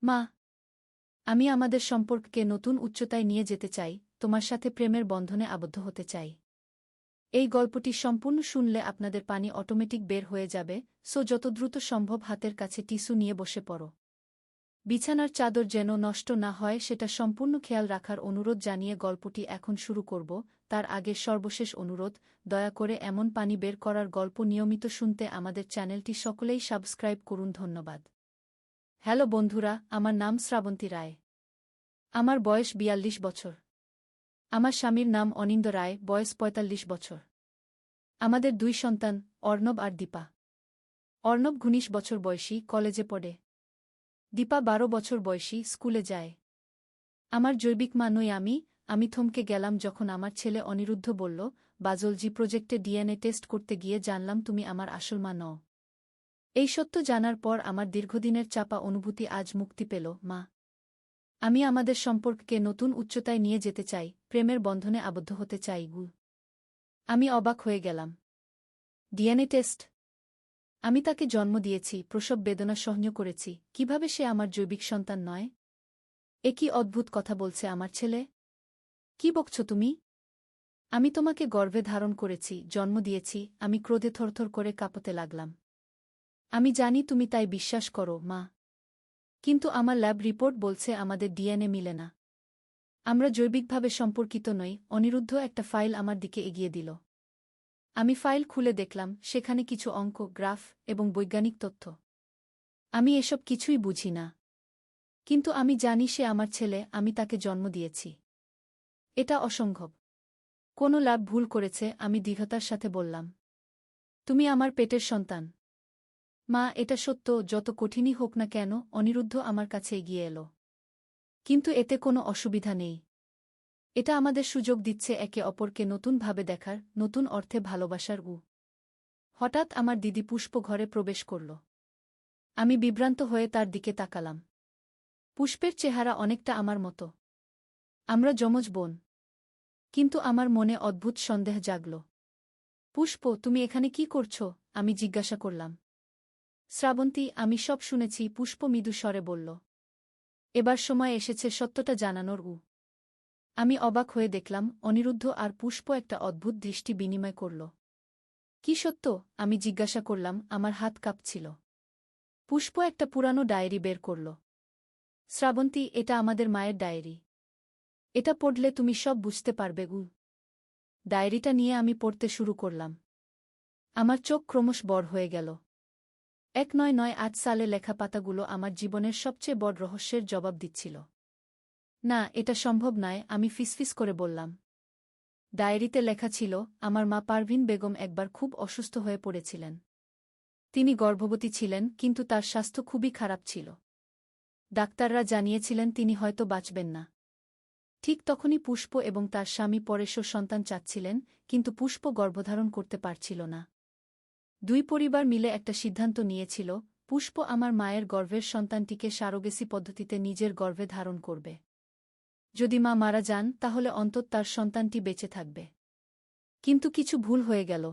মা, আমি আমাদের সম্পর্ককে নতুন উচ্চতায় নিয়ে যেতে চাই, তোমার সাথে প্রেমের বন্ধনে আবদ্ধ হতে চাই। এই গল্পটি সম্পূর্ণ শুনলে আপনাদের পানি অটোমেটিক বের হয়ে যাবে, সো যত দ্রুত সম্ভব হাতের কাছে টিস্যু নিয়ে বসে পড়ো। বিছানার চাদর যেন নষ্ট না হয় সেটা সম্পূর্ণ খেয়াল রাখার অনুরোধ জানিয়ে গল্পটি এখন শুরু করব। তার আগে সর্বশেষ অনুরোধ, দয়া করে এমন পানি বের করার গল্প নিয়মিত শুনতে আমাদের চ্যানেলটি সকলেই সাবস্ক্রাইব করুন। ধন্যবাদ। হ্যালো বন্ধুরা, আমার নাম শ্রাবন্তী রায়। আমার বয়স ৪২ বছর। আমার স্বামীর নাম অনিন্দ রায়, বয়স ৪৫ বছর। আমাদের ২ সন্তান, অর্ণব আর দীপা। অর্ণব ১৯ বছর বয়সী, কলেজে পড়ে। দীপা ১২ বছর বয়সী, স্কুলে যায়। আমার জৈবিক মা নই আমি থমকে গেলাম যখন আমার ছেলে অনিরুদ্ধ বলল, বায়োলজি প্রজেক্টে ডিএনএ টেস্ট করতে গিয়ে জানলাম তুমি আমার আসল মা নও। এই সত্য জানার পর আমার দীর্ঘদিনের চাপা অনুভূতি আজ মুক্তি পেল। মা, আমি আমাদের সম্পর্ককে নতুন উচ্চতায় নিয়ে যেতে চাই, প্রেমের বন্ধনে আবদ্ধ হতে চাই। আমি অবাক হয়ে গেলাম। DNA test? আমি তাকে জন্ম দিয়েছি, প্রসব বেদনা সহ্য করেছি, কিভাবে সে আমার জৈবিক সন্তান নয়? এ কি অদ্ভুত কথা বলছে আমার ছেলে! কি বকছ তুমি? আমি তোমাকে গর্ভে ধারণ করেছি, জন্ম দিয়েছি। আমি ক্রোধে থরথর করে কাঁপতে লাগলাম। আমি জানি তুমি তাই বিশ্বাস করো, মা। কিন্তু আমার ল্যাব রিপোর্ট বলছে আমাদের ডিএনএ মিলে না। আমরা জৈবিকভাবে সম্পর্কিত নই। অনিরুদ্ধ একটা ফাইল আমার দিকে এগিয়ে দিল। আমি ফাইল খুলে দেখলাম, সেখানে কিছু অঙ্ক, গ্রাফ এবং বৈজ্ঞানিক তথ্য। আমি এসব কিছুই বুঝি না। কিন্তু আমি জানি সে আমার ছেলে, আমি তাকে জন্ম দিয়েছি। এটা অসম্ভব। কোনো ল্যাব ভুল করেছে, আমি দৃঢ়তার সাথে বললাম। তুমি আমার পেটের সন্তান। মা, এটা সত্য, যত কঠিনই হোক না কেন। অনিরুদ্ধ আমার কাছে এগিয়ে এলো। কিন্তু এতে কোনো অসুবিধা নেই। এটা আমাদের সুযোগ দিচ্ছে একে অপরকে নতুনভাবে দেখার, নতুন অর্থে ভালোবাসার। হঠাৎ আমার দিদি পুষ্প ঘরে প্রবেশ করল। আমি বিভ্রান্ত হয়ে তার দিকে তাকালাম। পুষ্পের চেহারা অনেকটা আমার মতো। আমরা যমজ বোন। কিন্তু আমার মনে অদ্ভুত সন্দেহ জাগল। পুষ্প, তুমি এখানে কি করছ? আমি জিজ্ঞাসা করলাম। শ্রাবন্তী, আমি সব শুনেছি, পুষ্প মৃদু স্বরে বলল। এবার সময় এসেছে সত্যটা জানানোর। আমি অবাক হয়ে দেখলাম, অনিরুদ্ধ আর পুষ্প একটা অদ্ভুত দৃষ্টি বিনিময় করল। কি সত্য? আমি জিজ্ঞাসা করলাম, আমার হাত কাঁপছিল। পুষ্প একটা পুরানো ডায়েরি বের করল। শ্রাবন্তী, এটা আমাদের মায়ের ডায়েরি। এটা পড়লে তুমি সব বুঝতে পারবে। ডায়েরিটা নিয়ে আমি পড়তে শুরু করলাম। আমার চোখ ক্রমশ বড় হয়ে গেল। ১৯৯৮ সালে লেখা পাতাগুলো আমার জীবনের সবচেয়ে বড় রহস্যের জবাব দিচ্ছিল। না, এটা সম্ভব নয়, আমি ফিসফিস করে বললাম। ডায়েরিতে লেখা ছিল, আমার মা পারভিন বেগম একবার খুব অসুস্থ হয়ে পড়েছিলেন। তিনি গর্ভবতী ছিলেন, কিন্তু তার স্বাস্থ্য খুবই খারাপ ছিল। ডাক্তাররা জানিয়েছিলেন তিনি হয়তো বাঁচবেন না। ঠিক তখনই পুষ্প এবং তার স্বামী পরেশ সন্তান চাচ্ছিলেন, কিন্তু পুষ্প গর্ভধারণ করতে পারছিল না। দুই পরিবার মিলে একটা সিদ্ধান্ত নিয়েছিল, পুষ্প আমার মায়ের গর্ভের সন্তানটিকে সারোগেসি পদ্ধতিতে নিজের গর্ভে ধারণ করবে। যদি মা মারা যান, তাহলে অন্তত তার সন্তানটি বেঁচে থাকবে। কিন্তু কিছু ভুল হয়ে গেল।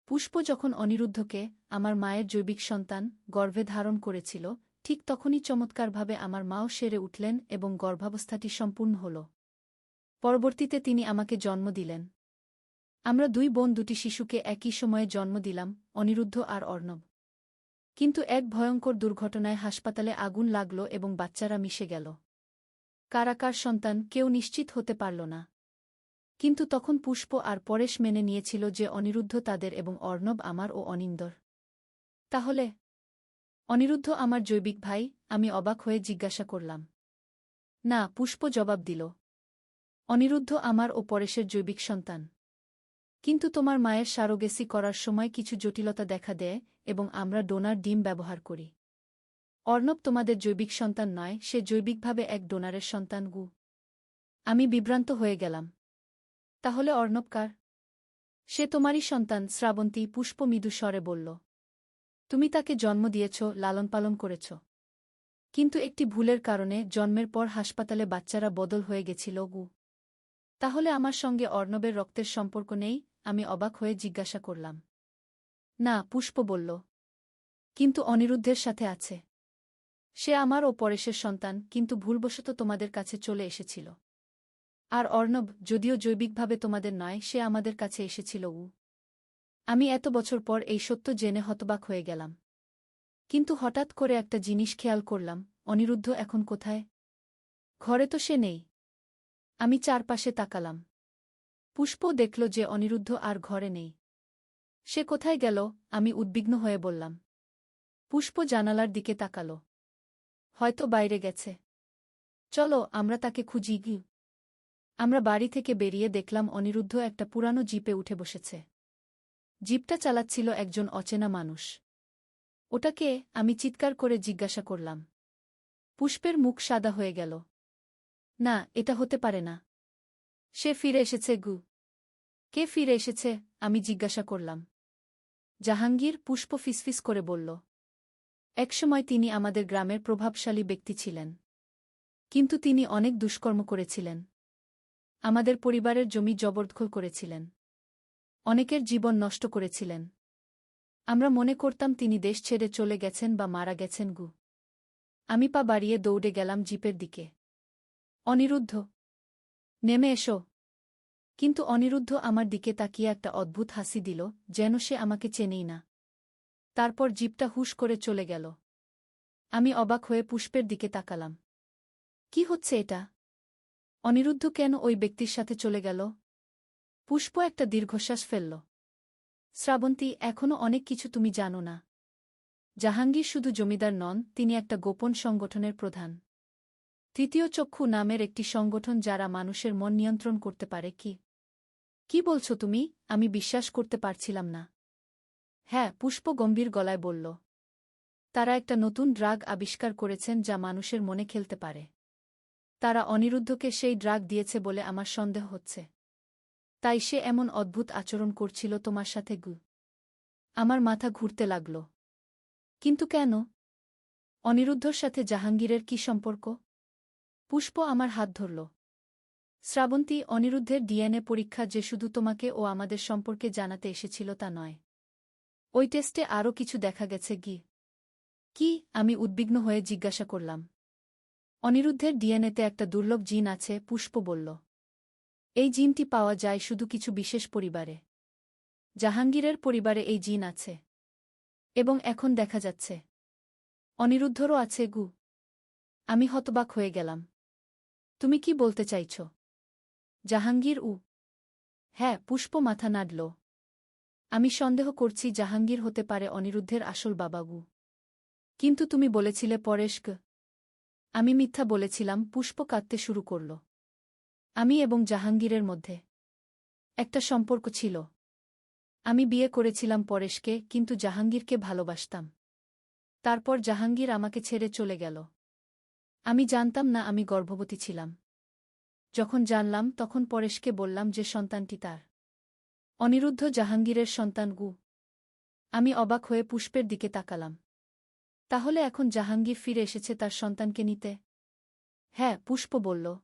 পুষ্প যখন অনিরুদ্ধকে, আমার মায়ের জৈবিক সন্তান, গর্ভে ধারণ করেছিল, ঠিক তখনই চমৎকারভাবে আমার মাও সেরে উঠলেন এবং গর্ভাবস্থাটি সম্পূর্ণ হল। পরবর্তীতে তিনি আমাকে জন্ম দিলেন। আমরা দুই বোন দুটি শিশুকে একই সময়ে জন্ম দিলাম, অনিরুদ্ধ আর অর্ণব। কিন্তু এক ভয়ঙ্কর দুর্ঘটনায় হাসপাতালে আগুন লাগল এবং বাচ্চারা মিশে গেল। কার সন্তান, কেউ নিশ্চিত হতে পারল না। কিন্তু তখন পুষ্প আর পরেশ মেনে নিয়েছিল যে অনিরুদ্ধ তাদের এবং অর্ণব আমার ও অনিন্দর। তাহলে অনিরুদ্ধ আমার জৈবিক ভাই? আমি অবাক হয়ে জিজ্ঞাসা করলাম। না, পুষ্প জবাব দিল। অনিরুদ্ধ আমার ও পরেশের জৈবিক সন্তান। কিন্তু তোমার মায়ের সারোগেসি করার সময় কিছু জটিলতা দেখা দেয় এবং আমরা ডোনার ডিম ব্যবহার করি। অর্ণব তোমাদের জৈবিক সন্তান নয়, সে জৈবিকভাবে এক ডোনারের সন্তান। আমি বিভ্রান্ত হয়ে গেলাম। তাহলে অর্ণব কার? সে তোমারই সন্তান, শ্রাবন্তী, পুষ্প মৃদু স্বরে বলল। তুমি তাকে জন্ম দিয়েছ, লালনপালন করেছ। কিন্তু একটি ভুলের কারণে জন্মের পর হাসপাতালে বাচ্চারা বদল হয়ে গেছিল। তাহলে আমার সঙ্গে অর্ণবের রক্তের সম্পর্ক নেই? আমি অবাক হয়ে জিজ্ঞাসা করলাম। না, পুষ্প বলল। কিন্তু অনিরুদ্ধের সাথে আছে। সে আমার ও পরেশের সন্তান, কিন্তু ভুলবশত তোমাদের কাছে চলে এসেছিল। আর অর্ণব, যদিও জৈবিকভাবে তোমাদের নয়, সে আমাদের কাছে এসেছিল। আমি এত বছর পর এই সত্য জেনে হতবাক হয়ে গেলাম। কিন্তু হঠাৎ করে একটা জিনিস খেয়াল করলাম, অনিরুদ্ধ এখন কোথায়? ঘরে তো সে নেই। আমি চারপাশে তাকালাম। পুষ্প দেখল যে অনিরুদ্ধ আর ঘরে নেই। সে কোথায় গেল? আমি উদ্বিগ্ন হয়ে বললাম। পুষ্প জানালার দিকে তাকাল। হয়তো বাইরে গেছে। চলো আমরা তাকে খুঁজি গি। আমরা বাড়ি থেকে বেরিয়ে দেখলাম অনিরুদ্ধ একটা পুরানো জিপে উঠে বসেছে। জিপটা চালাচ্ছিল একজন অচেনা মানুষ। ওটা কে? আমি চিৎকার করে জিজ্ঞাসা করলাম। পুষ্পের মুখ সাদা হয়ে গেল। না, এটা হতে পারে না। সে ফিরে এসেছে গু। কে ফিরে এসেছে? আমি জিজ্ঞাসা করলাম। জাহাঙ্গীর, পুষ্প ফিসফিস করে বলল। একসময় তিনি আমাদের গ্রামের প্রভাবশালী ব্যক্তি ছিলেন। কিন্তু তিনি অনেক দুষ্কর্ম করেছিলেন। আমাদের পরিবারের জমি জবরদখল করেছিলেন। অনেকের জীবন নষ্ট করেছিলেন। আমরা মনে করতাম তিনি দেশ ছেড়ে চলে গেছেন বা মারা গেছেন গু। আমি পা বাড়িয়ে দৌড়ে গেলাম জিপের দিকে। অনিরুদ্ধ, নেমে এসো। কিন্তু অনিরুদ্ধ আমার দিকে তাকিয়ে একটা অদ্ভুত হাসি দিল, যেন সে আমাকে চেনেই না। তারপর জিপটা হুশ করে চলে গেল। আমি অবাক হয়ে পুষ্পের দিকে তাকালাম। কি হচ্ছে এটা? অনিরুদ্ধ কেন ওই ব্যক্তির সাথে চলে গেল? পুষ্প একটা দীর্ঘশ্বাস ফেলল। শ্রাবন্তী, এখনও অনেক কিছু তুমি জানো না। জাহাঙ্গীর শুধু জমিদার নন, তিনি একটা গোপন সংগঠনের প্রধান। তৃতীয় চক্ষু নামের একটি সংগঠন যারা মানুষের মন নিয়ন্ত্রণ করতে পারে। কি বলছো তুমি? আমি বিশ্বাস করতে পারছিলাম না। হ্যাঁ, পুষ্প গম্ভীর গলায় বলল। তারা একটা নতুন ড্রাগ আবিষ্কার করেছেন যা মানুষের মনে খেলতে পারে। তারা অনিরুদ্ধকে সেই ড্রাগ দিয়েছে বলে আমার সন্দেহ হচ্ছে। তাই সে এমন অদ্ভুত আচরণ করছিল তোমার সাথে গু। আমার মাথা ঘুরতে লাগল। কিন্তু কেন? অনিরুদ্ধর সাথে জাহাঙ্গীরের কি সম্পর্ক? পুষ্প আমার হাত ধরল। শ্রাবন্তী, অনিরুদ্ধের ডিএনএ পরীক্ষা যে শুধু তোমাকে ও আমাদের সম্পর্কে জানাতে এসেছিল তা নয়। ওই টেস্টে আরও কিছু দেখা গেছে গি। কি? আমি উদ্বিগ্ন হয়ে জিজ্ঞাসা করলাম। অনিরুদ্ধের ডিএনএতে একটা দুর্লভ জিন আছে, পুষ্প বলল। এই জিনটি পাওয়া যায় শুধু কিছু বিশেষ পরিবারে। জাহাঙ্গীরের পরিবারে এই জিন আছে। এবং এখন দেখা যাচ্ছে অনিরুদ্ধরও আছে গু। আমি হতবাক হয়ে গেলাম। তুমি কি বলতে চাইছ? জাহাঙ্গীর? হ্যাঁ, পুষ্প মাথা নাড়ল। আমি সন্দেহ করছি জাহাঙ্গীর হতে পারে অনিরুদ্ধের আসল বাবা গু। কিন্তু তুমি বলেছিলে পরেশ গ। আমি মিথ্যা বলেছিলাম। পুষ্প কাঁদতে শুরু করল। আমি এবং জাহাঙ্গীরের মধ্যে একটা সম্পর্ক ছিল। আমি বিয়ে করেছিলাম পরেশকে, কিন্তু জাহাঙ্গীরকে ভালোবাসতাম। তারপর জাহাঙ্গীর আমাকে ছেড়ে চলে গেল। আমি জানতাম না আমি গর্ভবতী ছিলাম। যখন জানলাম তখন পরেশকে বললাম যে সন্তানটি তার। অনিরুদ্ধ জাহাঙ্গীরের সন্তান গু। আমি অবাক হয়ে পুষ্পের দিকে তাকালাম। তাহলে এখন জাহাঙ্গীর ফিরে এসেছে তার সন্তানকে নিতে? হ্যাঁ, পুষ্প বলল।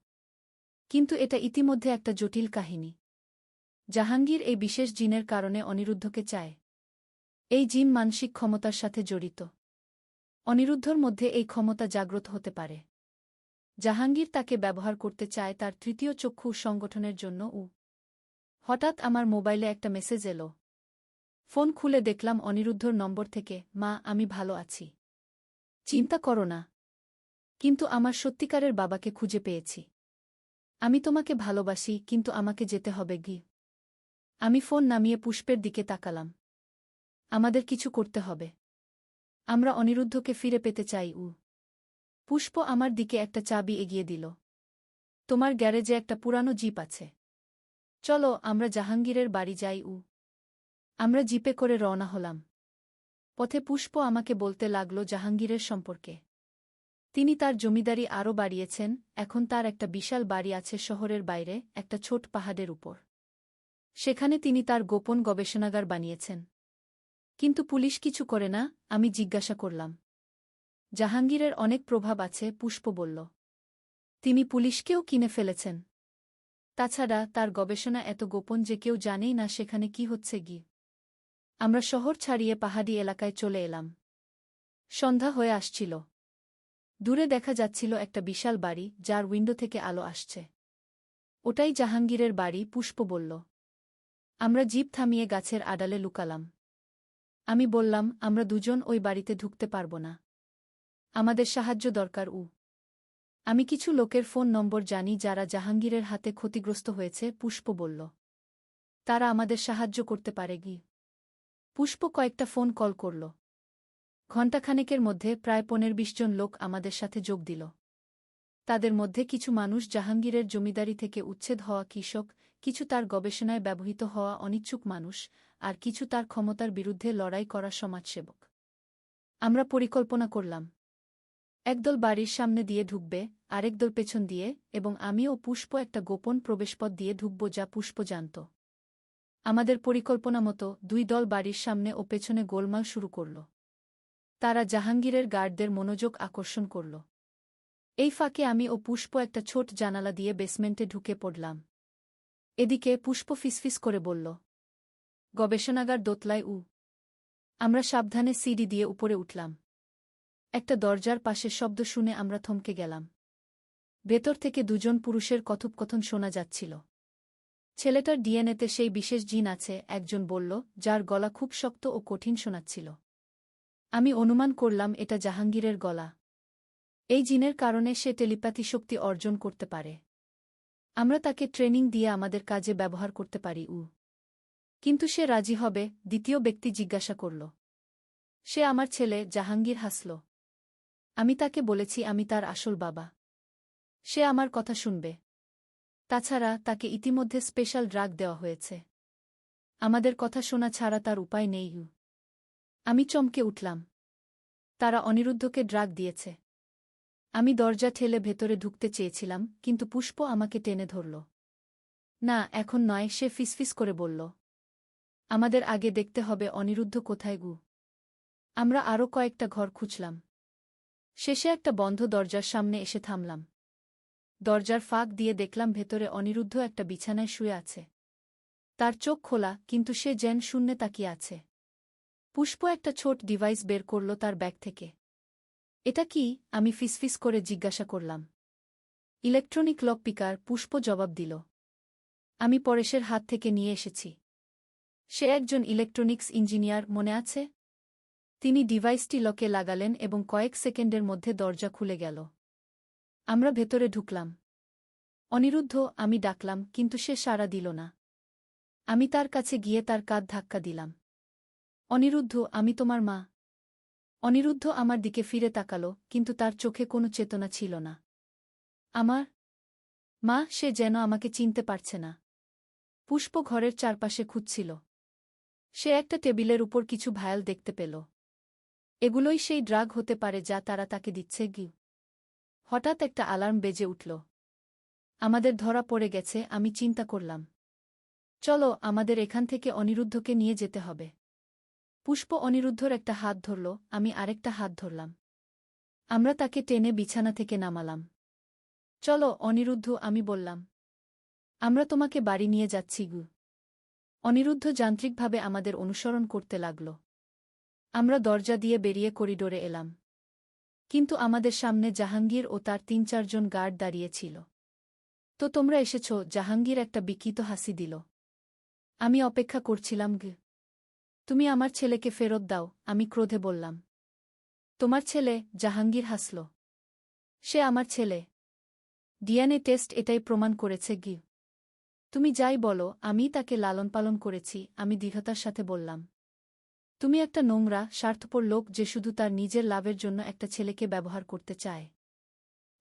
কিন্তু এটা ইতিমধ্যে একটা জটিল কাহিনী। জাহাঙ্গীর এই বিশেষ জিনের কারণে অনিরুদ্ধকে চায়। এই জিন মানসিক ক্ষমতার সাথে জড়িত। অনিরুদ্ধর মধ্যে এই ক্ষমতা জাগ্রত হতে পারে। জাহাঙ্গীর তাকে ব্যবহার করতে চায় তার তৃতীয় চক্ষু সংগঠনের জন্য। হঠাৎ আমার মোবাইলে একটা মেসেজ এলো। ফোন খুলে দেখলাম অনিরুদ্ধর নম্বর থেকে। মা, আমি ভালো আছি। চিন্তা করো না। কিন্তু আমার সত্যিকারের বাবাকে খুঁজে পেয়েছি। আমি তোমাকে ভালোবাসি, কিন্তু আমাকে যেতে হবে গি। আমি ফোন নামিয়ে পুষ্পের দিকে তাকালাম। আমাদের কিছু করতে হবে। আমরা অনিরুদ্ধকে ফিরে পেতে চাই। পুষ্প আমার দিকে একটা চাবি এগিয়ে দিল। তোমার গ্যারেজে একটা পুরানো জিপ আছে। চলো আমরা জাহাঙ্গীরের বাড়ি যাই। আমরা জিপে করে রওনা হলাম। পথে পুষ্প আমাকে বলতে লাগল জাহাঙ্গীরের সম্পর্কে। তিনি তার জমিদারি আরও বাড়িয়েছেন, এখন তার একটা বিশাল বাড়ি আছে শহরের বাইরে, একটা ছোট পাহাড়ের উপর। সেখানে তিনি তার গোপন গবেষণাগার বানিয়েছেন। কিন্তু পুলিশ কিছু করে না। আমি জিজ্ঞাসা করলাম। জাহাঙ্গীরের অনেক প্রভাব আছে, পুষ্প বলল। তিনি পুলিশকেও কিনে ফেলেছেন। তাছাড়া তার গবেষণা এত গোপন যে কেউ জানেই না সেখানে কি হচ্ছে গি। আমরা শহর ছাড়িয়ে পাহাড়ি এলাকায় চলে এলাম। সন্ধ্যা হয়ে আসছিল। দূরে দেখা যাচ্ছিল একটা বিশাল বাড়ি, যার উইন্ডো থেকে আলো আসছে। ওটাই জাহাঙ্গীরের বাড়ি, পুষ্প বলল। আমরা জিপ থামিয়ে গাছের আড়ালে লুকালাম। আমি বললাম, আমরা দুজন ওই বাড়িতে ঢুকতে পারব না। আমাদের সাহায্য দরকার। আমি কিছু লোকের ফোন নম্বর জানি যারা জাহাঙ্গীরের হাতে ক্ষতিগ্রস্ত হয়েছে, পুষ্প বলল। তারা আমাদের সাহায্য করতে পারে কি? পুষ্প কয়েকটা ফোন কল করল। ঘণ্টাখানেকের মধ্যে প্রায় 15-20 জন লোক আমাদের সাথে যোগ দিল। তাদের মধ্যে কিছু মানুষ জাহাঙ্গীরের জমিদারি থেকে উচ্ছেদ হওয়া কৃষক, কিছু তার গবেষণায় ব্যবহৃত হওয়া অনিচ্ছুক মানুষ, আর কিছু তার ক্ষমতার বিরুদ্ধে লড়াই করা সমাজসেবক। আমরা পরিকল্পনা করলাম, একদল বাড়ির সামনে দিয়ে ঢুকবে, আরেক দল পেছন দিয়ে, এবং আমি ও পুষ্প একটা গোপন প্রবেশপথ দিয়ে ঢুকব যা পুষ্প জানত। আমাদের পরিকল্পনা মতো 2 দল বাড়ির সামনে ও পেছনে গোলমাল শুরু করল। তারা জাহাঙ্গীরের গার্ডদের মনোযোগ আকর্ষণ করল। এই ফাঁকে আমি ও পুষ্প একটা ছোট জানালা দিয়ে বেসমেন্টে ঢুকে পড়লাম। এদিকে পুষ্প ফিসফিস করে বলল, গবেষণাগার দোতলায়। আমরা সাবধানে সিঁড়ি দিয়ে উপরে উঠলাম। একটা দরজার পাশের শব্দ শুনে আমরা থমকে গেলাম। ভেতর থেকে 2 জন পুরুষের কথোপকথন শোনা যাচ্ছিল। ছেলেটার ডিএনএতে সেই বিশেষ জিন আছে, একজন বলল, যার গলা খুব শক্ত ও কঠিন শোনাচ্ছিল। আমি অনুমান করলাম এটা জাহাঙ্গীরের গলা। এই জিনের কারণে সে টেলিপ্যাথি শক্তি অর্জন করতে পারে। আমরা তাকে ট্রেনিং দিয়ে আমাদের কাজে ব্যবহার করতে পারি। কিন্তু সে রাজি হবে? দ্বিতীয় ব্যক্তি জিজ্ঞাসা করল। সে আমার ছেলে। জাহাঙ্গীর হাসল। আমি তাকে বলেছি আমি তার আসল বাবা। সে আমার কথা শুনবে। তাছাড়া তাকে ইতিমধ্যে স্পেশাল ড্রাগ দেওয়া হয়েছে। আমাদের কথা শোনা ছাড়া তার উপায় নেই। আমি চমকে উঠলাম। তারা অনিরুদ্ধকে ড্রাগ দিয়েছে। আমি দরজা ঠেলে ভেতরে ঢুকতে চেয়েছিলাম, কিন্তু পুষ্প আমাকে টেনে ধরল। না, এখন নয়, সে ফিসফিস করে বলল। আমাদের আগে দেখতে হবে অনিরুদ্ধ কোথায়। আমরা আরও কয়েকটা ঘর খুঁজলাম। শেষে একটা বন্ধ দরজার সামনে এসে থামলাম। দরজার ফাঁক দিয়ে দেখলাম ভেতরে অনিরুদ্ধ একটা বিছানায় শুয়ে আছে। তার চোখ খোলা, কিন্তু সে যেন শূন্যে তাকিয়ে আছে। পুষ্প একটা ছোট ডিভাইস বের করল তার ব্যাগ থেকে। এটা কি? আমি ফিসফিস করে জিজ্ঞাসা করলাম। ইলেকট্রনিক লক পিকার, পুষ্প জবাব দিল। আমি পরেশের হাত থেকে নিয়ে এসেছি। সে একজন ইলেকট্রনিক্স ইঞ্জিনিয়ার, মনে আছে? তিনি ডিভাইসটি লকে লাগালেন এবং কয়েক সেকেন্ডের মধ্যে দরজা খুলে গেল। আমরা ভেতরে ঢুকলাম। অনিরুদ্ধ, আমি ডাকলাম, কিন্তু সে সাড়া দিল না। আমি তার কাছে গিয়ে তার কাঁধ ধাক্কা দিলাম। অনিরুদ্ধ, আমি তোমার মা। অনিরুদ্ধ আমার দিকে ফিরে তাকালো, কিন্তু তার চোখে কোনো চেতনা ছিল না। আমার মা? সে যেন আমাকে চিনতে পারছে না। পুষ্প ঘরের চারপাশে খুঁজছিল। সে একটা টেবিলের উপর কিছু ভায়াল দেখতে পেল। এগুলোই সেই ড্রাগ হতে পারে যা তারা তাকে দিচ্ছে। হঠাৎ একটা অ্যালার্ম বেজে উঠল। আমাদের ধরা পড়ে গেছে, আমি চিন্তা করলাম। চলো, আমাদের এখান থেকে অনিরুদ্ধকে নিয়ে যেতে হবে। পুষ্প অনিরুদ্ধর একটা হাত ধরল, আমি আরেকটা হাত ধরলাম। আমরা তাকে টেনে বিছানা থেকে নামালাম। চলো অনিরুদ্ধ, আমি বললাম। আমরা তোমাকে বাড়ি নিয়ে যাচ্ছি। অনিরুদ্ধ যান্ত্রিকভাবে আমাদের অনুসরণ করতে লাগল। আমরা দরজা দিয়ে বেরিয়ে করিডোরে এলাম। কিন্তু আমাদের সামনে জাহাঙ্গীর ও তার 3-4 জন গার্ড দাঁড়িয়ে ছিল। তো তোমরা এসেছ? জাহাঙ্গীর একটা বিকৃত হাসি দিল। আমি অপেক্ষা করছিলাম। তুমি আমার ছেলেকে ফেরত দাও, আমি ক্রোধে বললাম। তোমার ছেলে? জাহাঙ্গীর হাসল। সে আমার ছেলে। ডিএনএ টেস্ট এটাই প্রমাণ করেছে। তুমি যাই বলো, আমি তাকে লালন পালন করেছি, আমি দৃঢ়তার সাথে বললাম। তুমি একটা নোংরা, স্বার্থপর লোক যে শুধু তার নিজের লাভের জন্য একটা ছেলেকে ব্যবহার করতে চায়।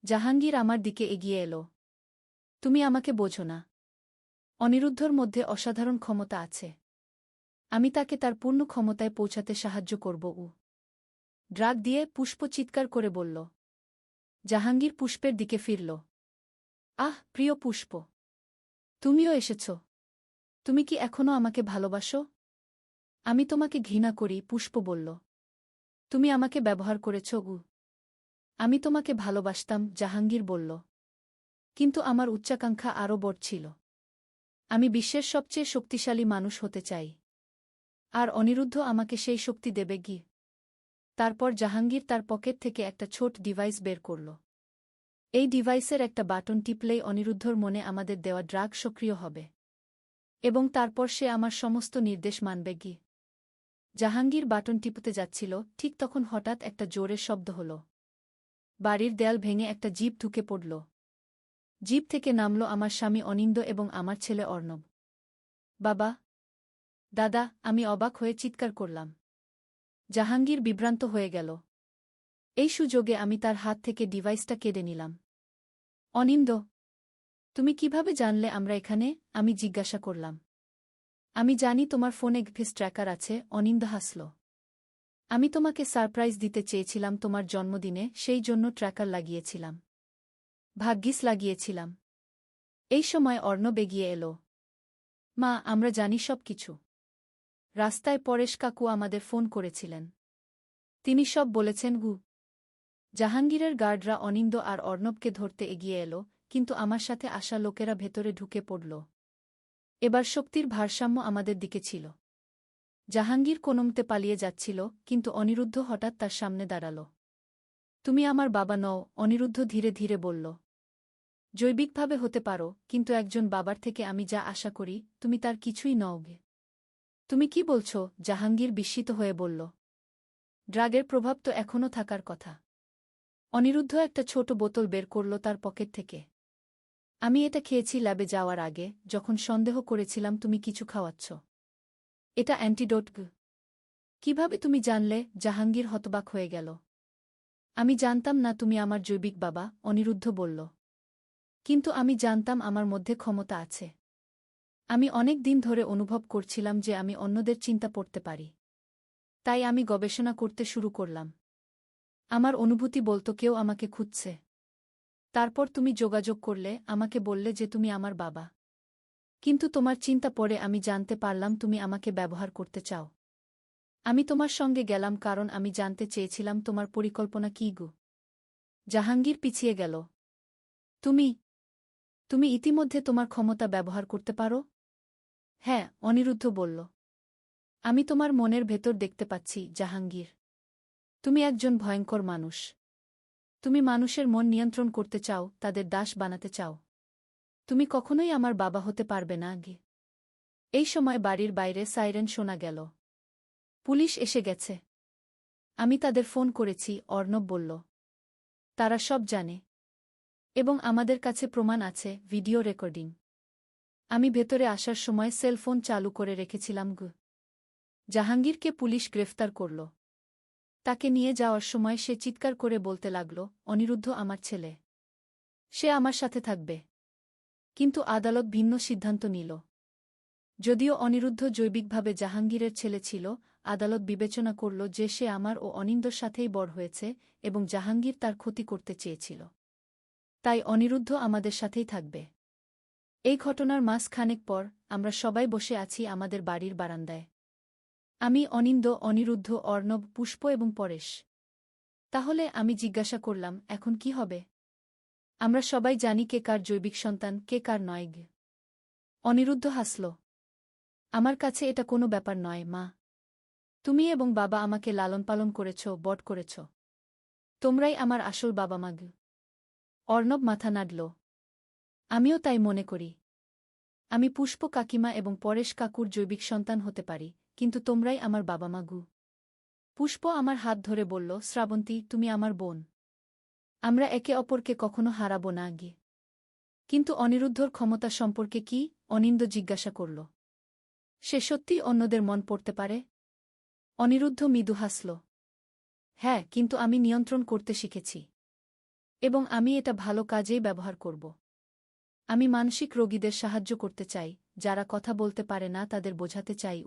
জাহাঙ্গীর আমার দিকে এগিয়ে এলো। তুমি আমাকে বোঝো না। অনিরুদ্ধর মধ্যে অসাধারণ ক্ষমতা আছে। আমি তাকে তার পূর্ণ ক্ষমতায় পৌঁছাতে সাহায্য করব। ড্রাগ দিয়ে? পুষ্প চিৎকার করে বলল। জাহাঙ্গীর পুষ্পের দিকে ফিরল। আহ, প্রিয় পুষ্প, তুমিও এসেছ। তুমি কি এখনও আমাকে ভালোবাসো? আমি তোমাকে ঘৃণা করি, পুষ্প বলল। তুমি আমাকে ব্যবহার করেছ। আমি তোমাকে ভালোবাসতাম, জাহাঙ্গীর বলল। কিন্তু আমার উচ্চাকাঙ্ক্ষা আরও বড় ছিল। আমি বিশ্বের সবচেয়ে শক্তিশালী মানুষ হতে চাই। আর অনিরুদ্ধ আমাকে সেই শক্তি দেবে। তারপর জাহাঙ্গীর তার পকেট থেকে একটা ছোট ডিভাইস বের করল। এই ডিভাইসের একটা বাটন টিপলেই অনিরুদ্ধর মনে আমাদের দেওয়া ড্রাগ সক্রিয় হবে এবং তারপর সে আমার সমস্ত নির্দেশ মানবে কি। জাহাঙ্গীর বাটন টিপতে যাচ্ছিল, ঠিক তখন হঠাৎ একটা জোরের শব্দ হল। বাড়ির দেয়াল ভেঙে একটা জিপ ঢুকে পড়ল। জিপ থেকে নামল আমার স্বামী অনিন্দ এবং আমার ছেলে অর্ণব। বাবা, দাদা, আমি অবাক হয়ে চিৎকার করলাম। জাহাঙ্গীর বিভ্রান্ত হয়ে গেল। এই সুযোগে আমি তার হাত থেকে ডিভাইসটা কেড়ে নিলাম। অনিন্দ, তুমি কিভাবে জানলে আমরা এখানে? আমি জিজ্ঞাসা করলাম। আমি জানি তোমার ফোনে ফেস ট্র্যাকার আছে, অনিন্দ হাসল। আমি তোমাকে সারপ্রাইজ দিতে চেয়েছিলাম তোমার জন্মদিনে, সেই জন্য ট্র্যাকার লাগিয়েছিলাম। ভাগ্যিস লাগিয়েছিলাম। এই সময় অর্ণব এগিয়ে এলো। মা, আমরা জানি সব কিছু। রাস্তায় পরেশ কাকু আমাদের ফোন করেছিলেন। তিনি সব বলেছেন গু। জাহাঙ্গীরের গার্ডরা অনিন্দ আর অর্ণবকে ধরতে এগিয়ে এলো, কিন্তু আমার সাথে আসা লোকেরা ভেতরে ঢুকে পড়ল। এবার শক্তির ভারসাম্য আমাদের দিকে ছিল। জাহাঙ্গীর কোনোমতে পালিয়ে যাচ্ছিল, কিন্তু অনিরুদ্ধ হঠাৎ তার সামনে দাঁড়াল। তুমি আমার বাবা নও, অনিরুদ্ধ ধীরে ধীরে বলল। জৈবিকভাবে হতে পারো, কিন্তু একজন বাবার থেকে আমি যা আশা করি, তুমি তার কিছুই নও গে। তুমি কি বলছ? জাহাঙ্গীর বিস্মিত হয়ে বলল। ড্রাগের প্রভাব তো এখনও থাকার কথা। অনিরুদ্ধ একটা ছোট বোতল বের করল তার পকেট থেকে। আমি এটা খেয়েছি ল্যাবে যাওয়ার আগে, যখন সন্দেহ করেছিলাম তুমি কিছু খাওয়াচ্ছ। এটা অ্যান্টিডোট গ। কিভাবে তুমি জানলে? জাহাঙ্গীর হতবাক হয়ে গেল। আমি জানতাম না তুমি আমার জৈবিক বাবা, অনিরুদ্ধ বলল। কিন্তু আমি জানতাম আমার মধ্যে ক্ষমতা আছে। আমি অনেক দিন ধরে অনুভব করছিলাম যে আমি অন্যদের চিন্তা পড়তে পারি। তাই আমি গবেষণা করতে শুরু করলাম। আমার অনুভূতি বলতো কেউ আমাকে খুঁজছে। তারপর তুমি যোগাযোগ করলে, আমাকে বললে যে তুমি আমার বাবা। কিন্তু তোমার চিন্তা পড়ে আমি জানতে পারলাম তুমি আমাকে ব্যবহার করতে চাও। আমি তোমার সঙ্গে গেলাম কারণ আমি জানতে চেয়েছিলাম তোমার পরিকল্পনা কী গো। জাহাঙ্গীর পিছিয়ে গেল। তুমি তুমি ইতিমধ্যে তোমার ক্ষমতা ব্যবহার করতে পারো? হ্যাঁ, অনিরুদ্ধ বলল। আমি তোমার মনের ভেতর দেখতে পাচ্ছি, জাহাঙ্গীর। তুমি একজন ভয়ঙ্কর মানুষ। তুমি মানুষের মন নিয়ন্ত্রণ করতে চাও, তাদের দাস বানাতে চাও। তুমি কখনোই আমার বাবা হতে পারবে না গে। এই সময় বাড়ির বাইরে সাইরেন শোনা গেল। পুলিশ এসে গেছে। আমি তাদের ফোন করেছি, অর্ণব বলল। তারা সব জানে। এবং আমাদের কাছে প্রমাণ আছে, ভিডিও রেকর্ডিং। আমি ভেতরে আসার সময় সেলফোন চালু করে রেখেছিলাম গু। জাহাঙ্গীরকে পুলিশ গ্রেফতার করল। তাকে নিয়ে যাওয়ার সময় সে চিৎকার করে বলতে লাগল, অনিরুদ্ধ আমার ছেলে। সে আমার সাথে থাকবে। কিন্তু আদালত ভিন্ন সিদ্ধান্ত নিল। যদিও অনিরুদ্ধ জৈবিকভাবে জাহাঙ্গীরের ছেলে ছিল, আদালত বিবেচনা করল যে সে আমার ও অনিন্দর সাথেই বড় হয়েছে এবং জাহাঙ্গীর তার ক্ষতি করতে চেয়েছিল। তাই অনিরুদ্ধ আমাদের সাথেই থাকবে। এই ঘটনার মাস খানেক পর আমরা সবাই বসে আছি আমাদের বাড়ির বারান্দায়। আমি, অনিন্দ, অনিরুদ্ধ, অর্ণব, পুষ্প এবং পরেশ। তাহলে আমি জিজ্ঞাসা করলাম, এখন কি হবে? আমরা সবাই জানি কে কার জৈবিক সন্তান, কে কার নয় গে। অনিরুদ্ধ হাসল। আমার কাছে এটা কোনো ব্যাপার নয়, মা। তুমি এবং বাবা আমাকে লালন পালন করেছ, বড় করেছ। তোমরাই আমার আসল বাবা মা গে। অর্ণব মাথা নাড়ল। আমিও তাই মনে করি। আমি পুষ্প কাকিমা এবং পরেশ কাকুর জৈবিক সন্তান হতে পারি, কিন্তু তোমরাই আমার বাবা মা গু। পুষ্প আমার হাত ধরে বলল, শ্রাবন্তী, তুমি আমার বোন। আমরা একে অপরকে কখনো হারাব না গে। কিন্তু অনিরুদ্ধর ক্ষমতা সম্পর্কে কি? অনিন্দ জিজ্ঞাসা করল। সে সত্যিই অন্যদের মন পড়তে পারে? অনিরুদ্ধ মৃদু হাসল। হ্যাঁ, কিন্তু আমি নিয়ন্ত্রণ করতে শিখেছি। এবং আমি এটা ভালো কাজেই ব্যবহার করব। আমি মানসিক রোগীদের সাহায্য করতে চাই, যারা কথা বলতে পারে না তাদের বোঝাতে চাই।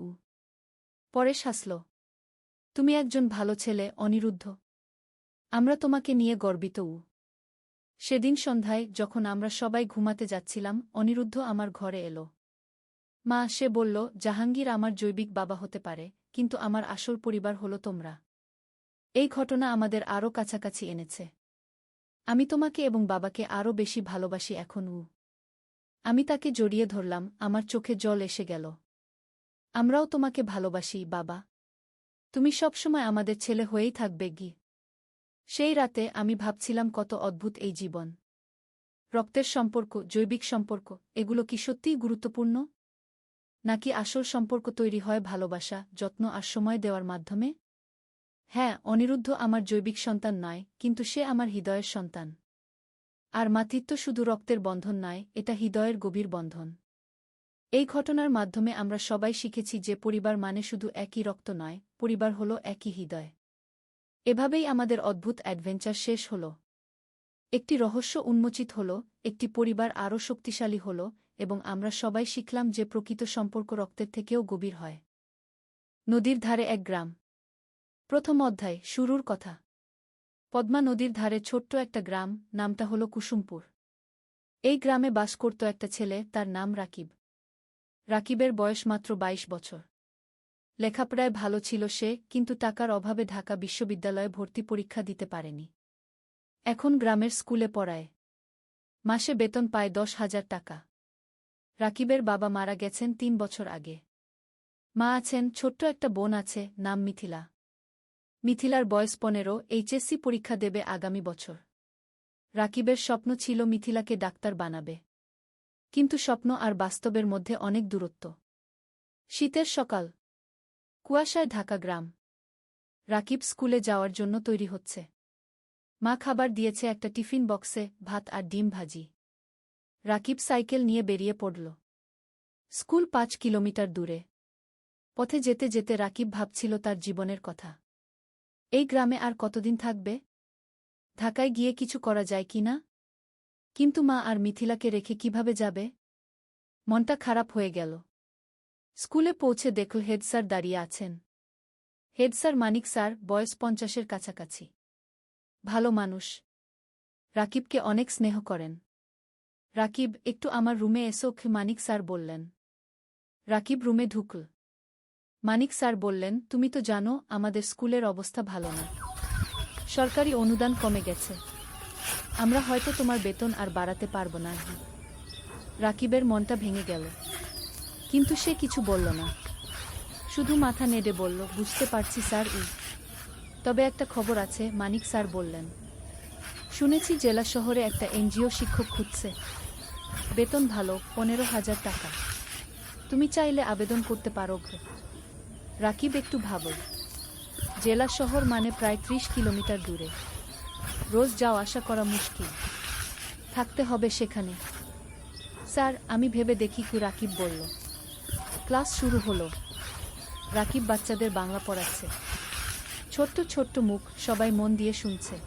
পরেশ হাসল। তুমি একজন ভালো ছেলে, অনিরুদ্ধ। আমরা তোমাকে নিয়ে গর্বিত। সেদিন সন্ধ্যায় যখন আমরা সবাই ঘুমাতে যাচ্ছিলাম, অনিরুদ্ধ আমার ঘরে এলো। মা, সে বলল, জাহাঙ্গীর আমার জৈবিক বাবা হতে পারে, কিন্তু আমার আসল পরিবার হলো তোমরা। এই ঘটনা আমাদের আরও কাছাকাছি এনেছে। আমি তোমাকে এবং বাবাকে আরও বেশি ভালোবাসি এখন। আমি তাকে জড়িয়ে ধরলাম, আমার চোখে জল এসে গেল। আমরাও তোমাকে ভালোবাসি, বাবা। তুমি সবসময় আমাদের ছেলে হয়েই থাকবে গি। সেই রাতে আমি ভাবছিলাম কত অদ্ভুত এই জীবন। রক্তের সম্পর্ক, জৈবিক সম্পর্ক, এগুলো কি সত্যিই গুরুত্বপূর্ণ? নাকি আসল সম্পর্ক তৈরি হয় ভালোবাসা, যত্ন আর সময় দেওয়ার মাধ্যমে? হ্যাঁ, অনিরুদ্ধ আমার জৈবিক সন্তান নয়, কিন্তু সে আমার হৃদয়ের সন্তান। আর মাতৃত্ব শুধু রক্তের বন্ধন নয়, এটা হৃদয়ের গভীর বন্ধন। এই ঘটনার মাধ্যমে আমরা সবাই শিখেছি যে পরিবার মানে শুধু একই রক্ত নয়, পরিবার হলো একই হৃদয়। এভাবেই আমাদের অদ্ভুত অ্যাডভেঞ্চার শেষ হল। একটি রহস্য উন্মোচিত হল, একটি পরিবার আরও শক্তিশালী হল, এবং আমরা সবাই শিখলাম যে প্রকৃত সম্পর্ক রক্তের থেকেও গভীর হয়। নদীর ধারে এক গ্রাম। প্রথম অধ্যায়, শুরুর কথা। পদ্মা নদীর ধারে ছোট্ট একটা গ্রাম, নামটা হল কুসুমপুর। এই গ্রামে বাস করত একটা ছেলে, তার নাম রাকিব। রাকিবের বয়স মাত্র ২২ বছর। লেখাপড়ায় ভালো ছিল সে, কিন্তু টাকার অভাবে ঢাকা বিশ্ববিদ্যালয়ে ভর্তি পরীক্ষা দিতে পারেনি। এখন গ্রামের স্কুলে পড়ায়। মাসে বেতন পায় ১০,০০০ টাকা। রাকিবের বাবা মারা গেছেন ৩ বছর আগে। মা আছেন, ছোট্ট একটা বোন আছে, নাম মিথিলা। মিথিলার বয়স ১৫, এইচএসসি পরীক্ষা দেবে আগামী বছর। রাকিবের স্বপ্ন ছিল মিথিলাকে ডাক্তার বানাবে। কিন্তু স্বপ্ন আর বাস্তবের মধ্যে অনেক দূরত্ব। শীতের সকাল, কুয়াশায় ঢাকা গ্রাম। রাকিব স্কুলে যাওয়ার জন্য তৈরি হচ্ছে। মা খাবার দিয়েছে একটা টিফিন বক্সে, ভাত আর ডিম ভাজি। রাকিব সাইকেল নিয়ে বেরিয়ে পড়ল। স্কুল ৫ কিলোমিটার দূরে। পথে যেতে যেতে রাকিব ভাবছিল তার জীবনের কথা। এই গ্রামে আর কতদিন থাকবে? ঢাকায় গিয়ে কিছু করা যায় কি না? কিন্তু মা আর মিথিলাকে রেখে কিভাবে যাবে? মনটা খারাপ হয়ে গেল। স্কুলে পৌঁছে দেখল হেড স্যার দাঁড়িয়ে আছেন। হেড স্যার মানিক স্যার, বয়স ৫০-এর কাছাকাছি। ভালো মানুষ। রাকিবকে অনেক স্নেহ করেন। রাকিব, একটু আমার রুমে এসো, মানিক স্যার বললেন। রাকিব রুমে ঢুকল। মানিক স্যার বললেন, তুমি তো জানো আমাদের স্কুলের অবস্থা ভালো না। সরকারি অনুদান কমে গেছে। আমরা হয়তো তোমার বেতন আর বাড়াতে পারব না। রাকিবের মনটা ভেঙে গেল। কিন্তু সে কিছু বলল না। শুধু মাথা নেড়ে বলল, বুঝতে পারছি স্যার। তবে একটা খবর আছে, মানিক স্যার বললেন। শুনেছি জেলা শহরে একটা এনজিও শিক্ষক খুঁজছে। বেতন ভালো, ১৫,০০০ টাকা। তুমি চাইলে আবেদন করতে পারো। রাকিব একটু ভাবল। জেলা শহর মানে প্রায় ৩০ কিলোমিটার দূরে। রোজ যাওয়া আসা করা মুশকিল। থাকতে হবে সেখানে। স্যার, আমি ভেবে দেখি। রাকিব বলল। ক্লাস শুরু হলো। রাকিব বাচ্চাদের বাংলা পড়াচ্ছে। ছোট্ট ছোট্ট মুখ, সবাই মন দিয়ে শুনছে।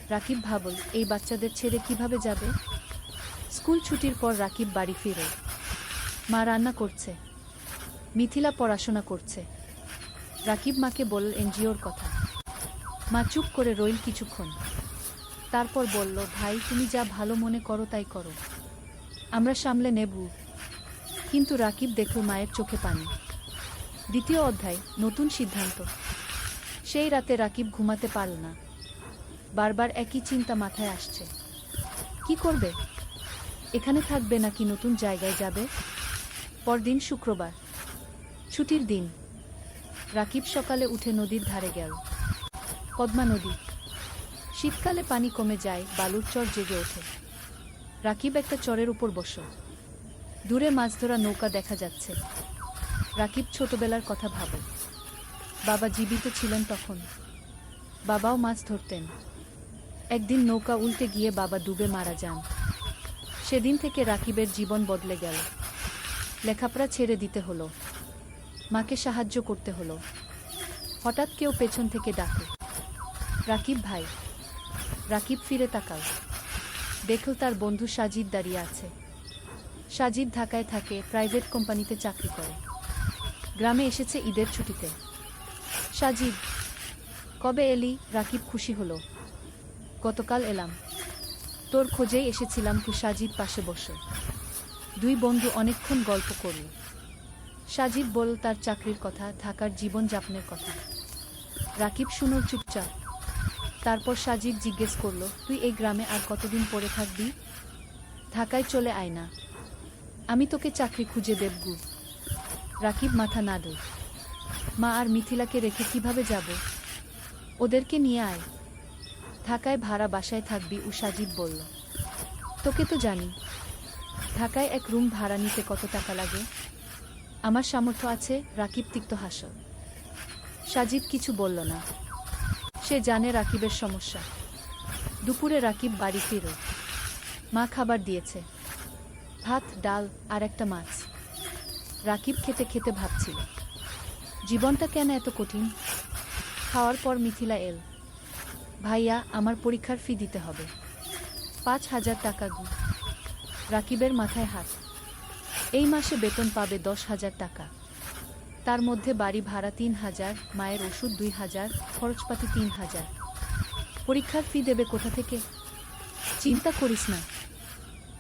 রাকিব ভাবল, এই বাচ্চাদের ছেড়ে কিভাবে যাবে? স্কুল ছুটির পর রাকিব বাড়ি ফিরে। মা রান্না করছে। মিথিলা পড়াশোনা করছে। রাকিব মাকে বলল এনজিওর কথা। মা চুপ করে রইল কিছুক্ষণ। তারপর বলল, ভাই, তুমি যা ভালো মনে করো তাই করো। আমরা সামলে নেব। কিন্তু রাকিব দেখল মায়ের চোখে পানি। দ্বিতীয় অধ্যায়, নতুন সিদ্ধান্ত। সেই রাতে রাকিব ঘুমাতে পারল না। বারবার একই চিন্তা মাথায় আসছে। কি করবে? এখানে থাকবে নাকি নতুন জায়গায় যাবে? পরদিন শুক্রবার, ছুটির দিন। রাকিব সকালে উঠে নদীর ধারে গেল। পদ্মা নদী। শীতকালে পানি কমে যায়, বালুর চর জেগে ওঠে। রাকিব একটা চরের উপর বসল। দূরে মাছ ধরা নৌকা দেখা যাচ্ছে। রাকিব ছোটবেলার কথা ভাবল। বাবা জীবিত ছিলেন তখন। বাবাও মাছ ধরতেন। একদিন নৌকা উল্টে গিয়ে বাবা ডুবে মারা যান। সেদিন থেকে রাকিবের জীবন বদলে গেল। লেখাপড়া ছেড়ে দিতে হলো। মাকে সাহায্য করতে হলো। হঠাৎ কেউ পেছন থেকে ডাকল, রাকিব ভাই। রাকিব ফিরে তাকাল। দেখল তার বন্ধু সাজিদ দাঁড়িয়ে আছে। সাজিদ ঢাকায় থাকে, প্রাইভেট কোম্পানিতে চাকরি করে। গ্রামে এসেছে ঈদের ছুটিতে। সাজিদ, কবে এলি? রাকিব খুশি হলো। গতকাল এলাম। তোর খোঁজেই এসেছিলাম। সাজিদ পাশে বসল। দুই বন্ধু অনেকক্ষণ গল্প করল। সাজিদ বলল তার চাকরির কথা, ঢাকার জীবনযাপনের কথা। রাকিব শুনল চুপচাপ। তারপর সাজিদ জিজ্ঞেস করল, তুই এই গ্রামে আর কতদিন পড়ে থাকবি? ঢাকায় চলে আয় না। আমি তোকে চাকরি খুঁজে দেব। রাকিব মাথা নাড়ল। মা আর মিথিলাকে রেখে কিভাবে যাব? ওদেরকে নিয়ে আয়। ঢাকায় ভাড়া বাসায় থাকবি, সাজিদ বলল। তোকে তো জানি। ঢাকায় এক রুম ভাড়া নিতে কত টাকা লাগে? আমার সামর্থ্য আছে, রাকিব তিক্ত হাসল। সাজিদ কিছু বলল না। সে জানে রাকিবের সমস্যা। দুপুরে রাকিব বাড়ি ফিরল। মা খাবার দিয়েছে, ভাত, ডাল আর একটা মাছ। রাকিব খেতে খেতে ভাবছিল, জীবনটা কেন এত কঠিন? খাওয়ার পর মিথিলা এল। ভাইয়া, আমার পরীক্ষার ফি দিতে হবে। 5,000 টাকা গু। রাকিবের মাথায় হাত। এই মাসে বেতন পাবে 10,000 টাকা। তার মধ্যে বাড়ি ভাড়া 3,000, মায়ের ওষুধ 2,000, খরচপাতি 3,000। পরীক্ষার ফি দেবে কোথা থেকে? চিন্তা করিস না,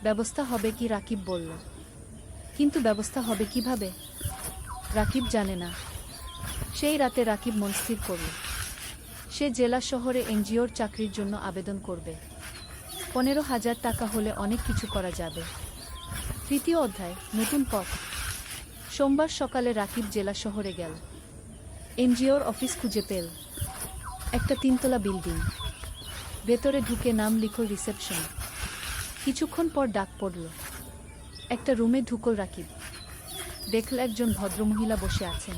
ব্যবস্থা হবে কি, রাকিব বলল। কিন্তু ব্যবস্থা হবে কিভাবে? রাকিব জানে না। সেই রাতে রাকিব মন স্থির করল, সে জেলা শহরে এনজিওর চাকরির জন্য আবেদন করবে। 15,000 টাকা হলে অনেক কিছু করা যাবে। তৃতীয় অধ্যায়, নতুন পথ। সোমবার সকালে রাকিব জেলা শহরে গেল। এনজিওর অফিস খুঁজে পেল। একটা 3তলা বিল্ডিং। ভেতরে ঢুকে নাম লিখল রিসেপশন। কিছুক্ষণ পর ডাক পড়ল। একটা রুমে ঢুকল রাকিব। দেখল একজন ভদ্রমহিলা বসে আছেন।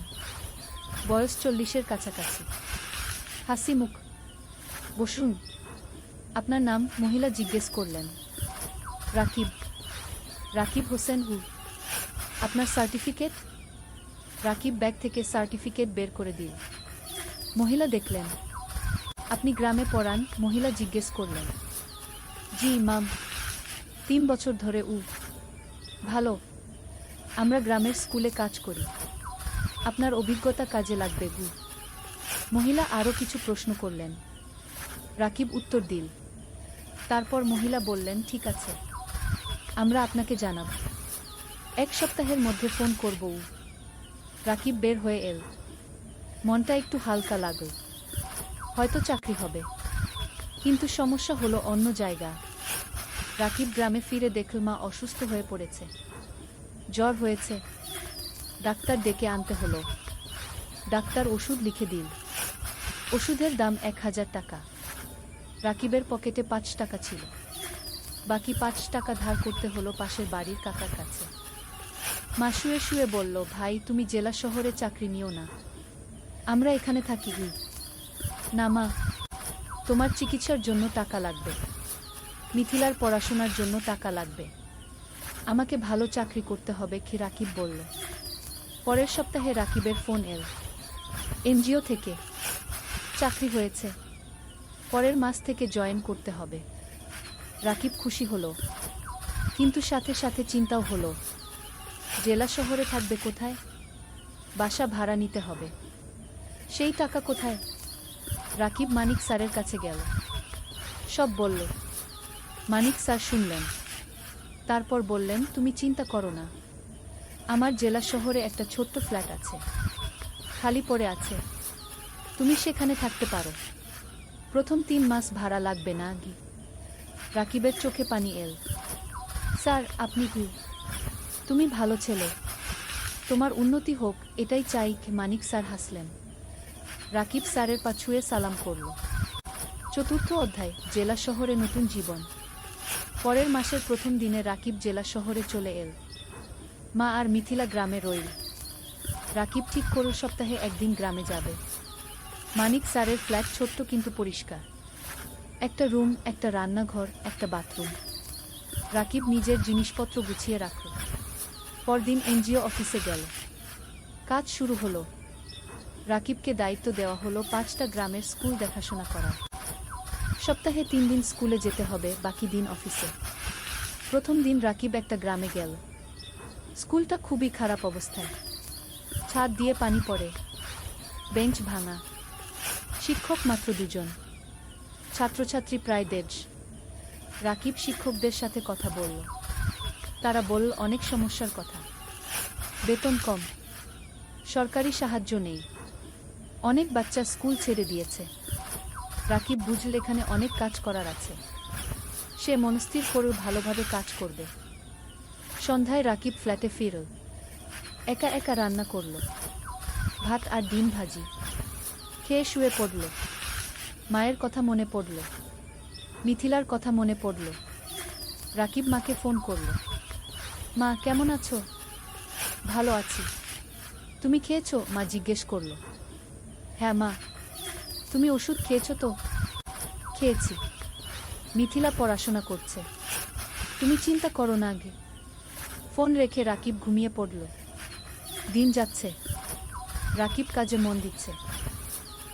বয়স 40-এর কাছাকাছি, হাসি মুখ। বসুন। আপনার নাম? মহিলা জিজ্ঞেস করলেন। রাকিব। রাকিব হোসেন। আপনার সার্টিফিকেট? রাকিব ব্যাগ থেকে সার্টিফিকেট বের করে দিল। মহিলা দেখলেন। আপনি গ্রামে পড়ান? মহিলা জিজ্ঞেস করলেন। জি মাম, 3 বছর ধরে। ভালো। আমরা গ্রামের স্কুলে কাজ করি। আপনার অভিজ্ঞতা কাজে লাগবে গু। মহিলা আরও কিছু প্রশ্ন করলেন। রাকিব উত্তর দিল। তারপর মহিলা বললেন, ঠিক আছে, আমরা আপনাকে জানাব। 1 সপ্তাহের মধ্যে ফোন করব। রাকিব বের হয়ে এল। মনটা একটু হালকা লাগল। হয়তো চাকরি হবে। কিন্তু সমস্যা হলো অন্য জায়গা। রাকিব গ্রামে ফিরে দেখল মা অসুস্থ হয়ে পড়েছে। জ্বর হয়েছে। ডাক্তার ডেকে আনতে হলো। ডাক্তার ওষুধ লিখে দিল। ওষুধের দাম 1,000 টাকা। রাকিবের পকেটে 5 টাকা ছিল। বাকি 5 টাকা ধার করতে হলো পাশের বাড়ির কাকার কাছে। মা শুয়ে শুয়ে বলল, ভাই, তুমি জেলা শহরে চাকরি নিও না, আমরা এখানে থাকি। না মা, তোমার চিকিৎসার জন্য টাকা লাগবে, মিথিলার পড়াশোনার জন্য টাকা লাগবে, আমাকে ভালো চাকরি করতে হবে কি? রাকিব বলল। পরের সপ্তাহে রাকিবের ফোন এল। এনজিও থেকে চাকরি হয়েছে, পরের মাস থেকে জয়েন করতে হবে। রাকিব খুশি হলো, কিন্তু সাথে সাথে চিন্তাও হলো। জেলা শহরে থাকবে কোথায়? বাসা ভাড়া নিতে হবে। সেই টাকা কোথায়? রাকিব মানিক স্যারের কাছে গেল। সব বলল। মানিক স্যার শুনলেন। তারপর বললেন, তুমি চিন্তা করো না, আমার জেলা শহরে একটা ছোট্ট ফ্ল্যাট আছে, খালি পড়ে আছে, তুমি সেখানে থাকতে পারো। প্রথম 3 মাস ভাড়া লাগবে না গি। রাকিবের চোখে পানি এল। স্যার, আপনি কি? তুমি ভালো ছেলে, তোমার উন্নতি হোক এটাই চাই। মানিক স্যার হাসলেন। রাকিব স্যারের পা ছুঁয়ে সালাম করল। চতুর্থ অধ্যায়, জেলা শহরে নতুন জীবন। পরের মাসের প্রথম দিনে রাকিব জেলা শহরে চলে এল। মা আর মিথিলা গ্রামে রইল। রাকিব ঠিক করল সপ্তাহে একদিন গ্রামে যাবে। মানিক স্যারের ফ্ল্যাট ছোট্ট কিন্তু পরিষ্কার। একটা রুম, একটা রান্নাঘর, একটা বাথরুম। রাকিব নিজের জিনিসপত্র গুছিয়ে রাখল। পরদিন এনজিও অফিসে গেল। কাজ শুরু হলো। রাকিবকে দায়িত্ব দেওয়া হলো 5টা গ্রামের স্কুল দেখাশোনা করার। সপ্তাহে 3 দিন স্কুলে যেতে হবে, বাকি দিন অফিসে। প্রথম দিন রাকিব একটা গ্রামে গেল। স্কুলটা খুবই খারাপ অবস্থায়। ছাদ দিয়ে পানি পড়ে, বেঞ্চ ভাঙা, শিক্ষক মাত্র 2 জন, ছাত্রছাত্রী প্রায় 150। রাকিব শিক্ষকদের সাথে কথা বলল। তারা বলল অনেক সমস্যার কথা, বেতন কম, সরকারি সাহায্য নেই, অনেক বাচ্চা স্কুল ছেড়ে দিয়েছে। রাকিব বুঝল এখানে অনেক কাজ করার আছে। সে মনস্থির করে ভালোভাবে কাজ করবে। সন্ধ্যায় রাকিব ফ্ল্যাটে ফিরল। একা একা রান্না করল। ভাত আর ডিম ভাজি খেয়ে শুয়ে পড়ল। মায়ের কথা মনে পড়ল, মিথিলার কথা মনে পড়ল। রাকিব মাকে ফোন করল। মা কেমন আছো? ভালো আছি। তুমি খেয়েছো? মা জিজ্ঞেস করল। হ্যাঁ মা। তুমি ওষুধ খেয়েছো তো? খেয়েছি। মিথিলা পড়াশোনা করছে, তুমি চিন্তা করো না। আগে ফোন রেখে রাকিব ঘুমিয়ে পড়ল। দিন যাচ্ছে, রাকিব কাজে মন দিচ্ছে।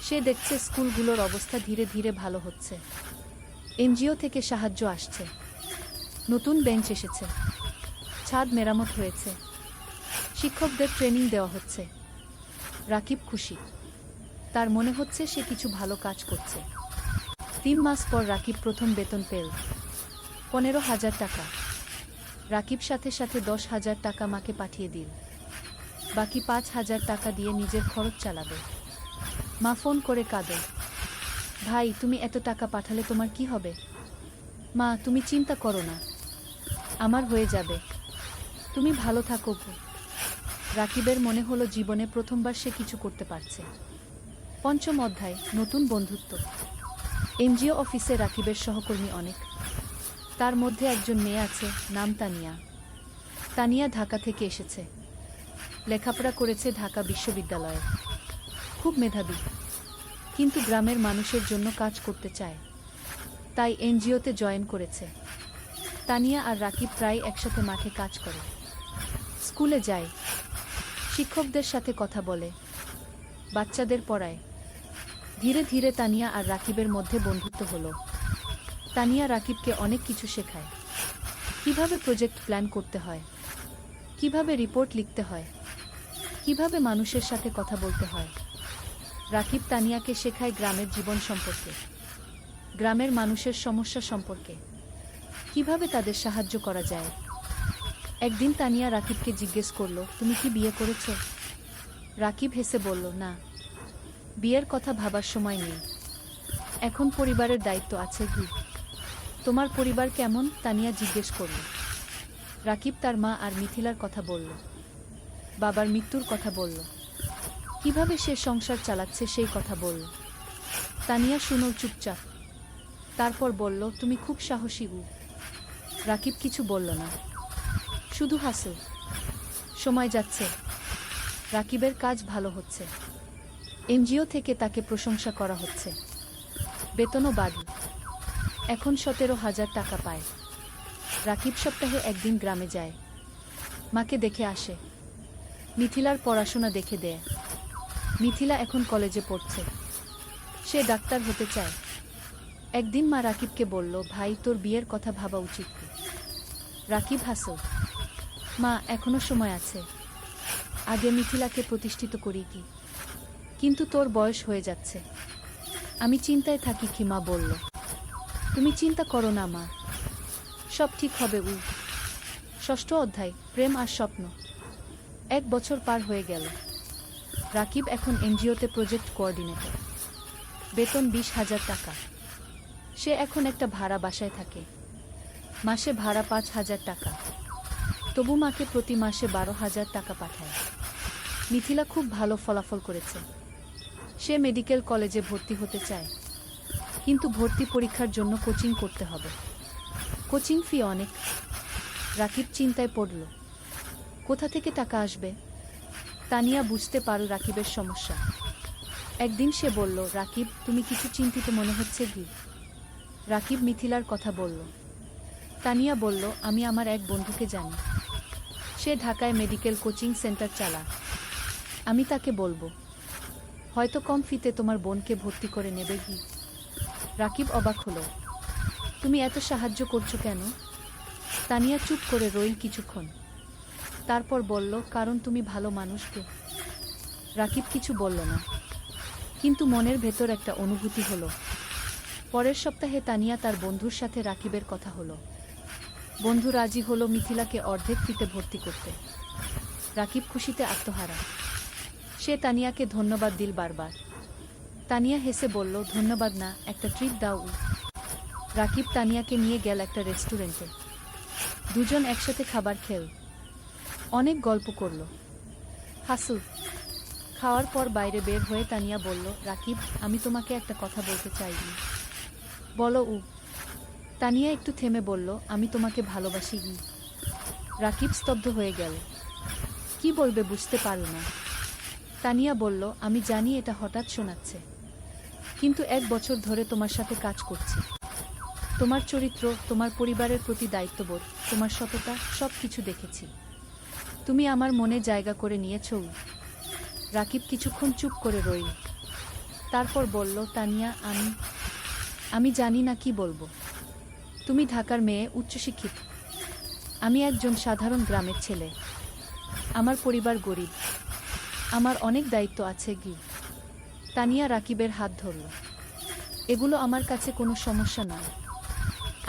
সে দেখছে স্কুলগুলোর অবস্থা ধীরে ধীরে ভালো হচ্ছে। এনজিও থেকে সাহায্য আসছে, নতুন বেঞ্চ এসেছে, ছাদ মেরামত হয়েছে, শিক্ষকদের ট্রেনিং দেওয়া হচ্ছে। রাকিব খুশি, তার মনে হচ্ছে সে কিছু ভালো কাজ করছে। 3 মাস পর রাকিব প্রথম বেতন পেল, 15,000 টাকা। রাকিব সাথে সাথে 10,000 টাকা মাকে পাঠিয়ে দিল। বাকি 5,000 টাকা দিয়ে নিজের খরচ চালাবে। মা ফোন করে কাঁদে। ভাই, তুমি এত টাকা পাঠালে তোমার কি হবে? মা, তুমি চিন্তা করো না, আমার হয়ে যাবে, তুমি ভালো থাকো। রাকিবের মনে হলো জীবনে প্রথমবার সে কিছু করতে পারছে। 5ম অধ্যায়, নতুন বন্ধুত্ব। এনজিও অফিসে রাকিবের সহকর্মী অনেক। তার মধ্যে একজন মেয়ে আছে, নাম তানিয়া। তানিয়া ঢাকা থেকে এসেছে, লেখাপড়া করেছে ঢাকা বিশ্ববিদ্যালয়ে। খুব মেধাবী, কিন্তু গ্রামের মানুষের জন্য কাজ করতে চায়, তাই এনজিওতে জয়েন করেছে। তানিয়া আর রাকিব প্রায় একসাথে মাঠে কাজ করে, স্কুলে যায়, শিক্ষকদের সাথে কথা বলে, বাচ্চাদের পড়ায়। ধীরে ধীরে তানিয়া আর রাকিবের মধ্যে বন্ধুত্ব হলো। তানিয়া রাকিবকে অনেক কিছু শেখায়, কিভাবে প্রজেক্ট প্ল্যান করতে হয়, কিভাবে রিপোর্ট লিখতে হয়, কিভাবে মানুষের সাথে কথা বলতে হয়। রাকিব তানিয়াকে শেখায় গ্রামের জীবন সম্পর্কে, গ্রামের মানুষের সমস্যা সম্পর্কে, কিভাবে তাদের সাহায্য করা যায়। একদিন তানিয়া রাকিবকে জিজ্ঞেস করল, তুমি কি বিয়ে করেছ? রাকিব হেসে বলল, না, বিয়ের কথা ভাবার সময় নেই, এখন পরিবারের দায়িত্ব আছে। কি তোমার পরিবার কেমন? তানিয়া জিজ্ঞেস করল। রাকিব তার মা আর মিথিলার কথা বলল, বাবার মৃত্যুর কথা বলল, কিভাবে সে সংসার চালাচ্ছে সেই কথা বলল। তানিয়া শুনো চুপচাপ, তারপর বলল, তুমি খুব সাহসী। রাকিব কিছু বলল না, শুধু হাসল। সময় যাচ্ছে, রাকিবের কাজ ভালো হচ্ছে, এনজিও থেকে তাকে প্রশংসা করা হচ্ছে, বেতনও বাড়ল, এখন 17,000 টাকা পায়। রাকিব সপ্তাহে একদিন গ্রামে যায়, মাকে দেখে আসে, মিথিলার পড়াশোনা দেখে দেয়। মিথিলা এখন কলেজে পড়ছে, সে ডাক্তার হতে চায়। একদিন মা রাকিবকে বলল, ভাই, তোর বিয়ের কথা ভাবা উচিত। রাকিব হাসল, মা, এখনো সময় আছে, আগে মিথিলাকে প্রতিষ্ঠিত করি। কিন্তু তোর বয়স হয়ে যাচ্ছে, আমি চিন্তায় থাকি। কি মা বলল, তুমি চিন্তা করো না মা, সব ঠিক হবে। 6ষ্ঠ অধ্যায়, প্রেম আর স্বপ্ন। 1 বছর পার হয়ে গেল। রাকিব এখন এনজিওতে প্রজেক্ট কোঅর্ডিনেটর, বেতন 20,000 টাকা। সে এখন একটা ভাড়া বাসায় থাকে, মাসে ভাড়া 5,000 টাকা। তবু মাকে প্রতি মাসে 12,000 টাকা পাঠায়। মিথিলা খুব ভালো ফলাফল করেছে, সে মেডিকেল কলেজে ভর্তি হতে চায়, কিন্তু ভর্তি পরীক্ষার জন্য কোচিং করতে হবে, কোচিং ফি অনেক। রাকিব চিন্তায় পড়ল, কোথা থেকে টাকা আসবে। তানিয়া বুঝতে পারল রাকিবের সমস্যা। একদিন সে বলল, রাকিব, তুমি কিছু চিন্তিত মনে হচ্ছে। কি? রাকিব মিথিলার কথা বলল। তানিয়া বলল, আমি আমার এক বন্ধুকে জানি, সে ঢাকায় মেডিকেল কোচিং সেন্টার চালা, আমি তাকে বলবো, হয়তো কম ফিতে তোমার বোনকে ভর্তি করে নেবে। কি? রাকিব অবাক হলো, তুমি এত সাহায্য করছো কেন? তানিয়া চুপ করে রইল কিছুক্ষণ, তারপর বলল, কারণ তুমি ভালো মানুষ। রাকিব কিছু বলল না, কিন্তু মনের ভেতর একটা অনুভূতি হলো। পরের সপ্তাহে তানিয়া তার বন্ধুর সাথে রাকিবের কথা হলো। বন্ধু রাজি হলো মিথিলাকে অর্ধেক ফিতে ভর্তি করতে। রাকিব খুশিতে আত্মহারা, সে তানিয়াকে ধন্যবাদ দিল বারবার। তানিয়া হেসে বলল, ধন্যবাদ না, একটা ট্রিট দাও। রাকিব তানিয়াকে নিয়ে গেল একটা রেস্টুরেন্টে। দুজন একসাথে খাবার খেল, অনেক গল্প করল, হাসল। খাওয়ার পর বাইরে বের হয়ে তানিয়া বলল, রাকিব, আমি তোমাকে একটা কথা বলতে চাই। বলো। তানিয়া একটু থেমে বলল, আমি তোমাকে ভালোবাসি। রাকিব স্তব্ধ হয়ে গেল। কি বলবে বুঝতে পারল না। তানিয়া বলল, আমি জানি এটা হঠাৎ শোনাচ্ছে, কিন্তু 1 বছর ধরে তোমার সাথে কাজ করছি। তোমার চরিত্র, তোমার পরিবারের প্রতি দায়িত্ববোধ, তোমার সততা, সব কিছু দেখেছি। তুমি আমার মনে জায়গা করে নিয়েছ। রাকিব কিছুক্ষণ চুপ করে রইল। তারপর বলল, তানিয়া, আমি জানি না কি বলবো। তুমি ঢাকার মেয়ে, উচ্চশিক্ষিত। আমি একজন সাধারণ গ্রামের ছেলে। আমার পরিবার গরিব। আমার অনেক দায়িত্ব আছে। তানিয়া রাকিবের হাত ধরল। এগুলো আমার কাছে কোনো সমস্যা নয়।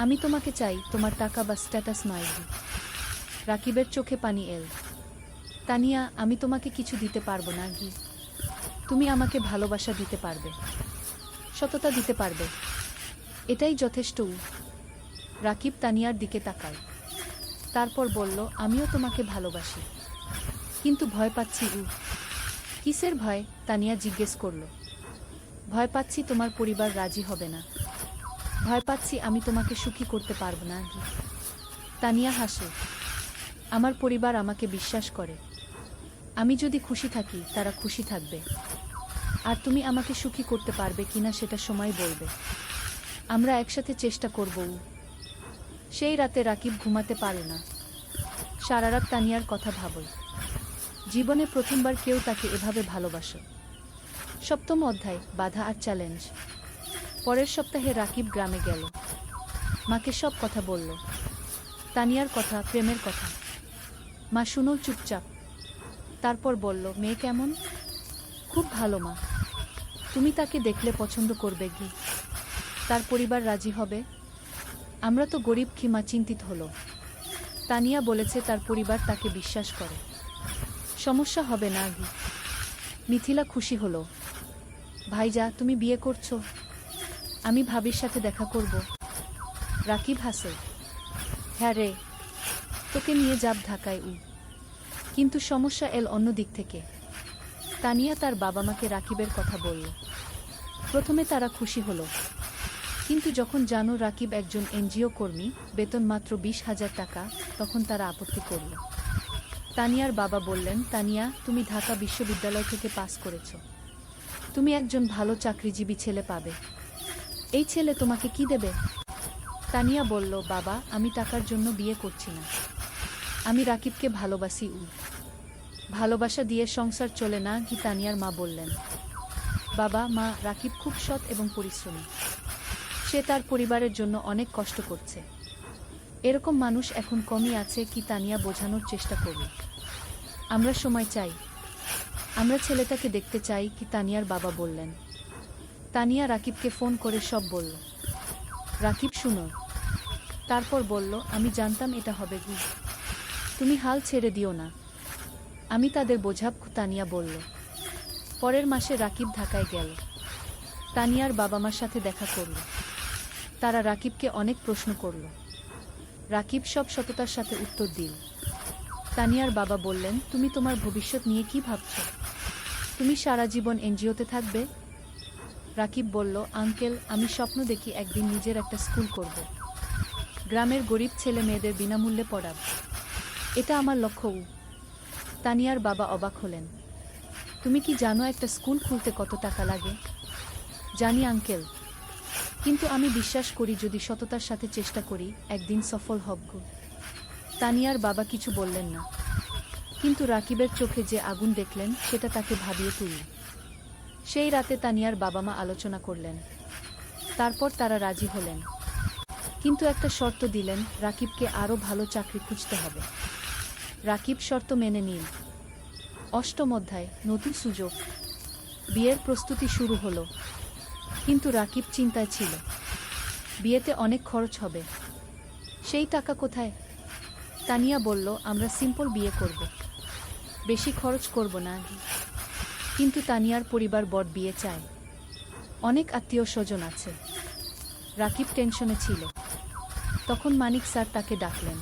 আমি তোমাকে চাই, তোমার টাকা বা স্ট্যাটাস নয়। রাকিবের চোখে পানি এল। তানিয়া, আমি তোমাকে কিছু দিতে পারবো না। তুমি আমাকে ভালোবাসা দিতে পারবে, সততা দিতে পারবে। এটাই যথেষ্ট। রাকিব তানিয়ার দিকে তাকাল। তারপর বলল, আমিও তোমাকে ভালোবাসি, কিন্তু ভয় পাচ্ছি। কিসের ভয়? তানিয়া জিজ্ঞেস করল। ভয় পাচ্ছি তোমার পরিবার রাজি হবে না। ভয় পাচ্ছি আমি তোমাকে সুখী করতে পারবো না। তানিয়া হাসে। আমার পরিবার আমাকে বিশ্বাস করে। আমি যদি খুশি থাকি, তারা খুশি থাকবে। আর তুমি আমাকে সুখী করতে পারবে কিনা সেটা সময় বলবে। আমরা একসাথে চেষ্টা করব। সেই রাতে রাকিব ঘুমাতে পারে না। সারা রাত তানিয়ার কথা ভাবল। জীবনে প্রথমবার কেউ তাকে এভাবে ভালোবাসে। 7ম অধ্যায়, বাধা আর চ্যালেঞ্জ। পরের সপ্তাহে রাকিব গ্রামে গেল। মাকে সব কথা বলল। তানিয়ার কথা, প্রেমের কথা। মা শুনল চুপচাপ। তারপর বলল, মেয়ে কেমন? খুব ভালো মা। তুমি তাকে দেখলে পছন্দ করবে। তার পরিবার রাজি হবে? আমরা তো গরিব। মা চিন্তিত হলো। তানিয়া বলেছে তার পরিবার তাকে বিশ্বাস করে। সমস্যা হবে না। মিথিলা খুশি হলো। ভাইজা, তুমি বিয়ে করছো? আমি ভাবির সাথে দেখা করব। রাকিব হাসে। হ্যাঁ রে, তোকে নিয়ে যাব ঢাকায়। কিন্তু সমস্যা এল অন্য দিক থেকে। তানিয়া তার বাবা মাকে রাকিবের কথা বলল। প্রথমে তারা খুশি হলো, কিন্তু যখন জানো রাকিব একজন এনজিও কর্মী, বেতন মাত্র 20,000 টাকা, তখন তারা আপত্তি করল। তানিয়ার বাবা বললেন, তানিয়া, তুমি ঢাকা বিশ্ববিদ্যালয় থেকে পাস করেছ। তুমি একজন ভালো চাকরিজীবী ছেলে পাবে। এই ছেলে তোমাকে কি দেবে? তানিয়া বলল, বাবা, আমি টাকার জন্য বিয়ে করছি না। আমি রাকিবকে ভালোবাসি। ভালোবাসা দিয়ে সংসার চলে না। তানিয়ার মা বললেন, বাবা মা, রাকিব খুব সৎ এবং পরিশ্রমী। সে তার পরিবারের জন্য অনেক কষ্ট করছে। এরকম মানুষ এখন কমই আছে। তানিয়া বোঝানোর চেষ্টা করল। আমরা সময় চাই। আমরা ছেলেটাকে দেখতে চাই। তানিয়ার বাবা বললেন। তানিয়া রাকিবকে ফোন করে সব বলল। রাকিব শুনল। তারপর বলল, আমি জানতাম এটা হবে। তুমি হাল ছেড়ে দিও না। আমি তাদের বোঝাব। তানিয়া বলল। পরের মাসে রাকিব ঢাকায় গেল। তানিয়ার বাবা মার সাথে দেখা করল। তারা রাকিবকে অনেক প্রশ্ন করল। রাকিব সব সততার সাথে উত্তর দিল। তানিয়ার বাবা বললেন, তুমি তোমার ভবিষ্যৎ নিয়ে কি ভাবছ? তুমি সারা জীবন এনজিওতে থাকবে? রাকিব বলল, আঙ্কেল, আমি স্বপ্ন দেখি একদিন নিজের একটা স্কুল করব। গ্রামের গরিব ছেলে মেয়েদের বিনামূল্যে পড়াব। এটা আমার লক্ষ্য। তানিয়ার বাবা অবাক হলেন। তুমি কি জানো একটা স্কুল খুলতে কত টাকা লাগে? জানি আঙ্কেল, কিন্তু আমি বিশ্বাস করি যদি সততার সাথে চেষ্টা করি, একদিন সফল হব। তানিয়ার বাবা কিছু বললেন না, কিন্তু রাকিবের চোখে যে আগুন দেখলেন সেটা তাকে ভাবিয়ে তুলল। সেই রাতে তানিয়ার বাবা মা আলোচনা করলেন। তারপর তারা রাজি হলেন, কিন্তু একটা শর্ত দিলেন, রাকিবকে আরও ভালো চাকরি খুঁজতে হবে। রাকিব শর্ত মেনে নিল। 8ম অধ্যায়, নতুন সুযোগ। বিয়ের প্রস্তুতি শুরু হলো, কিন্তু রাকিব চিন্তায় ছিল। বিয়েতে অনেক খরচ হবে। সেই টাকা কোথায়? তানিয়া বলল, আমরা সিম্পল বিয়ে করব, বেশি খরচ করব না। কিন্তু তানিয়ার পরিবার বড় বিয়ে চায়। অনেক আত্মীয় স্বজন আছে। রাকিব টেনশনে ছিল। তখন মানিক স্যার তাকে ডাকলেন।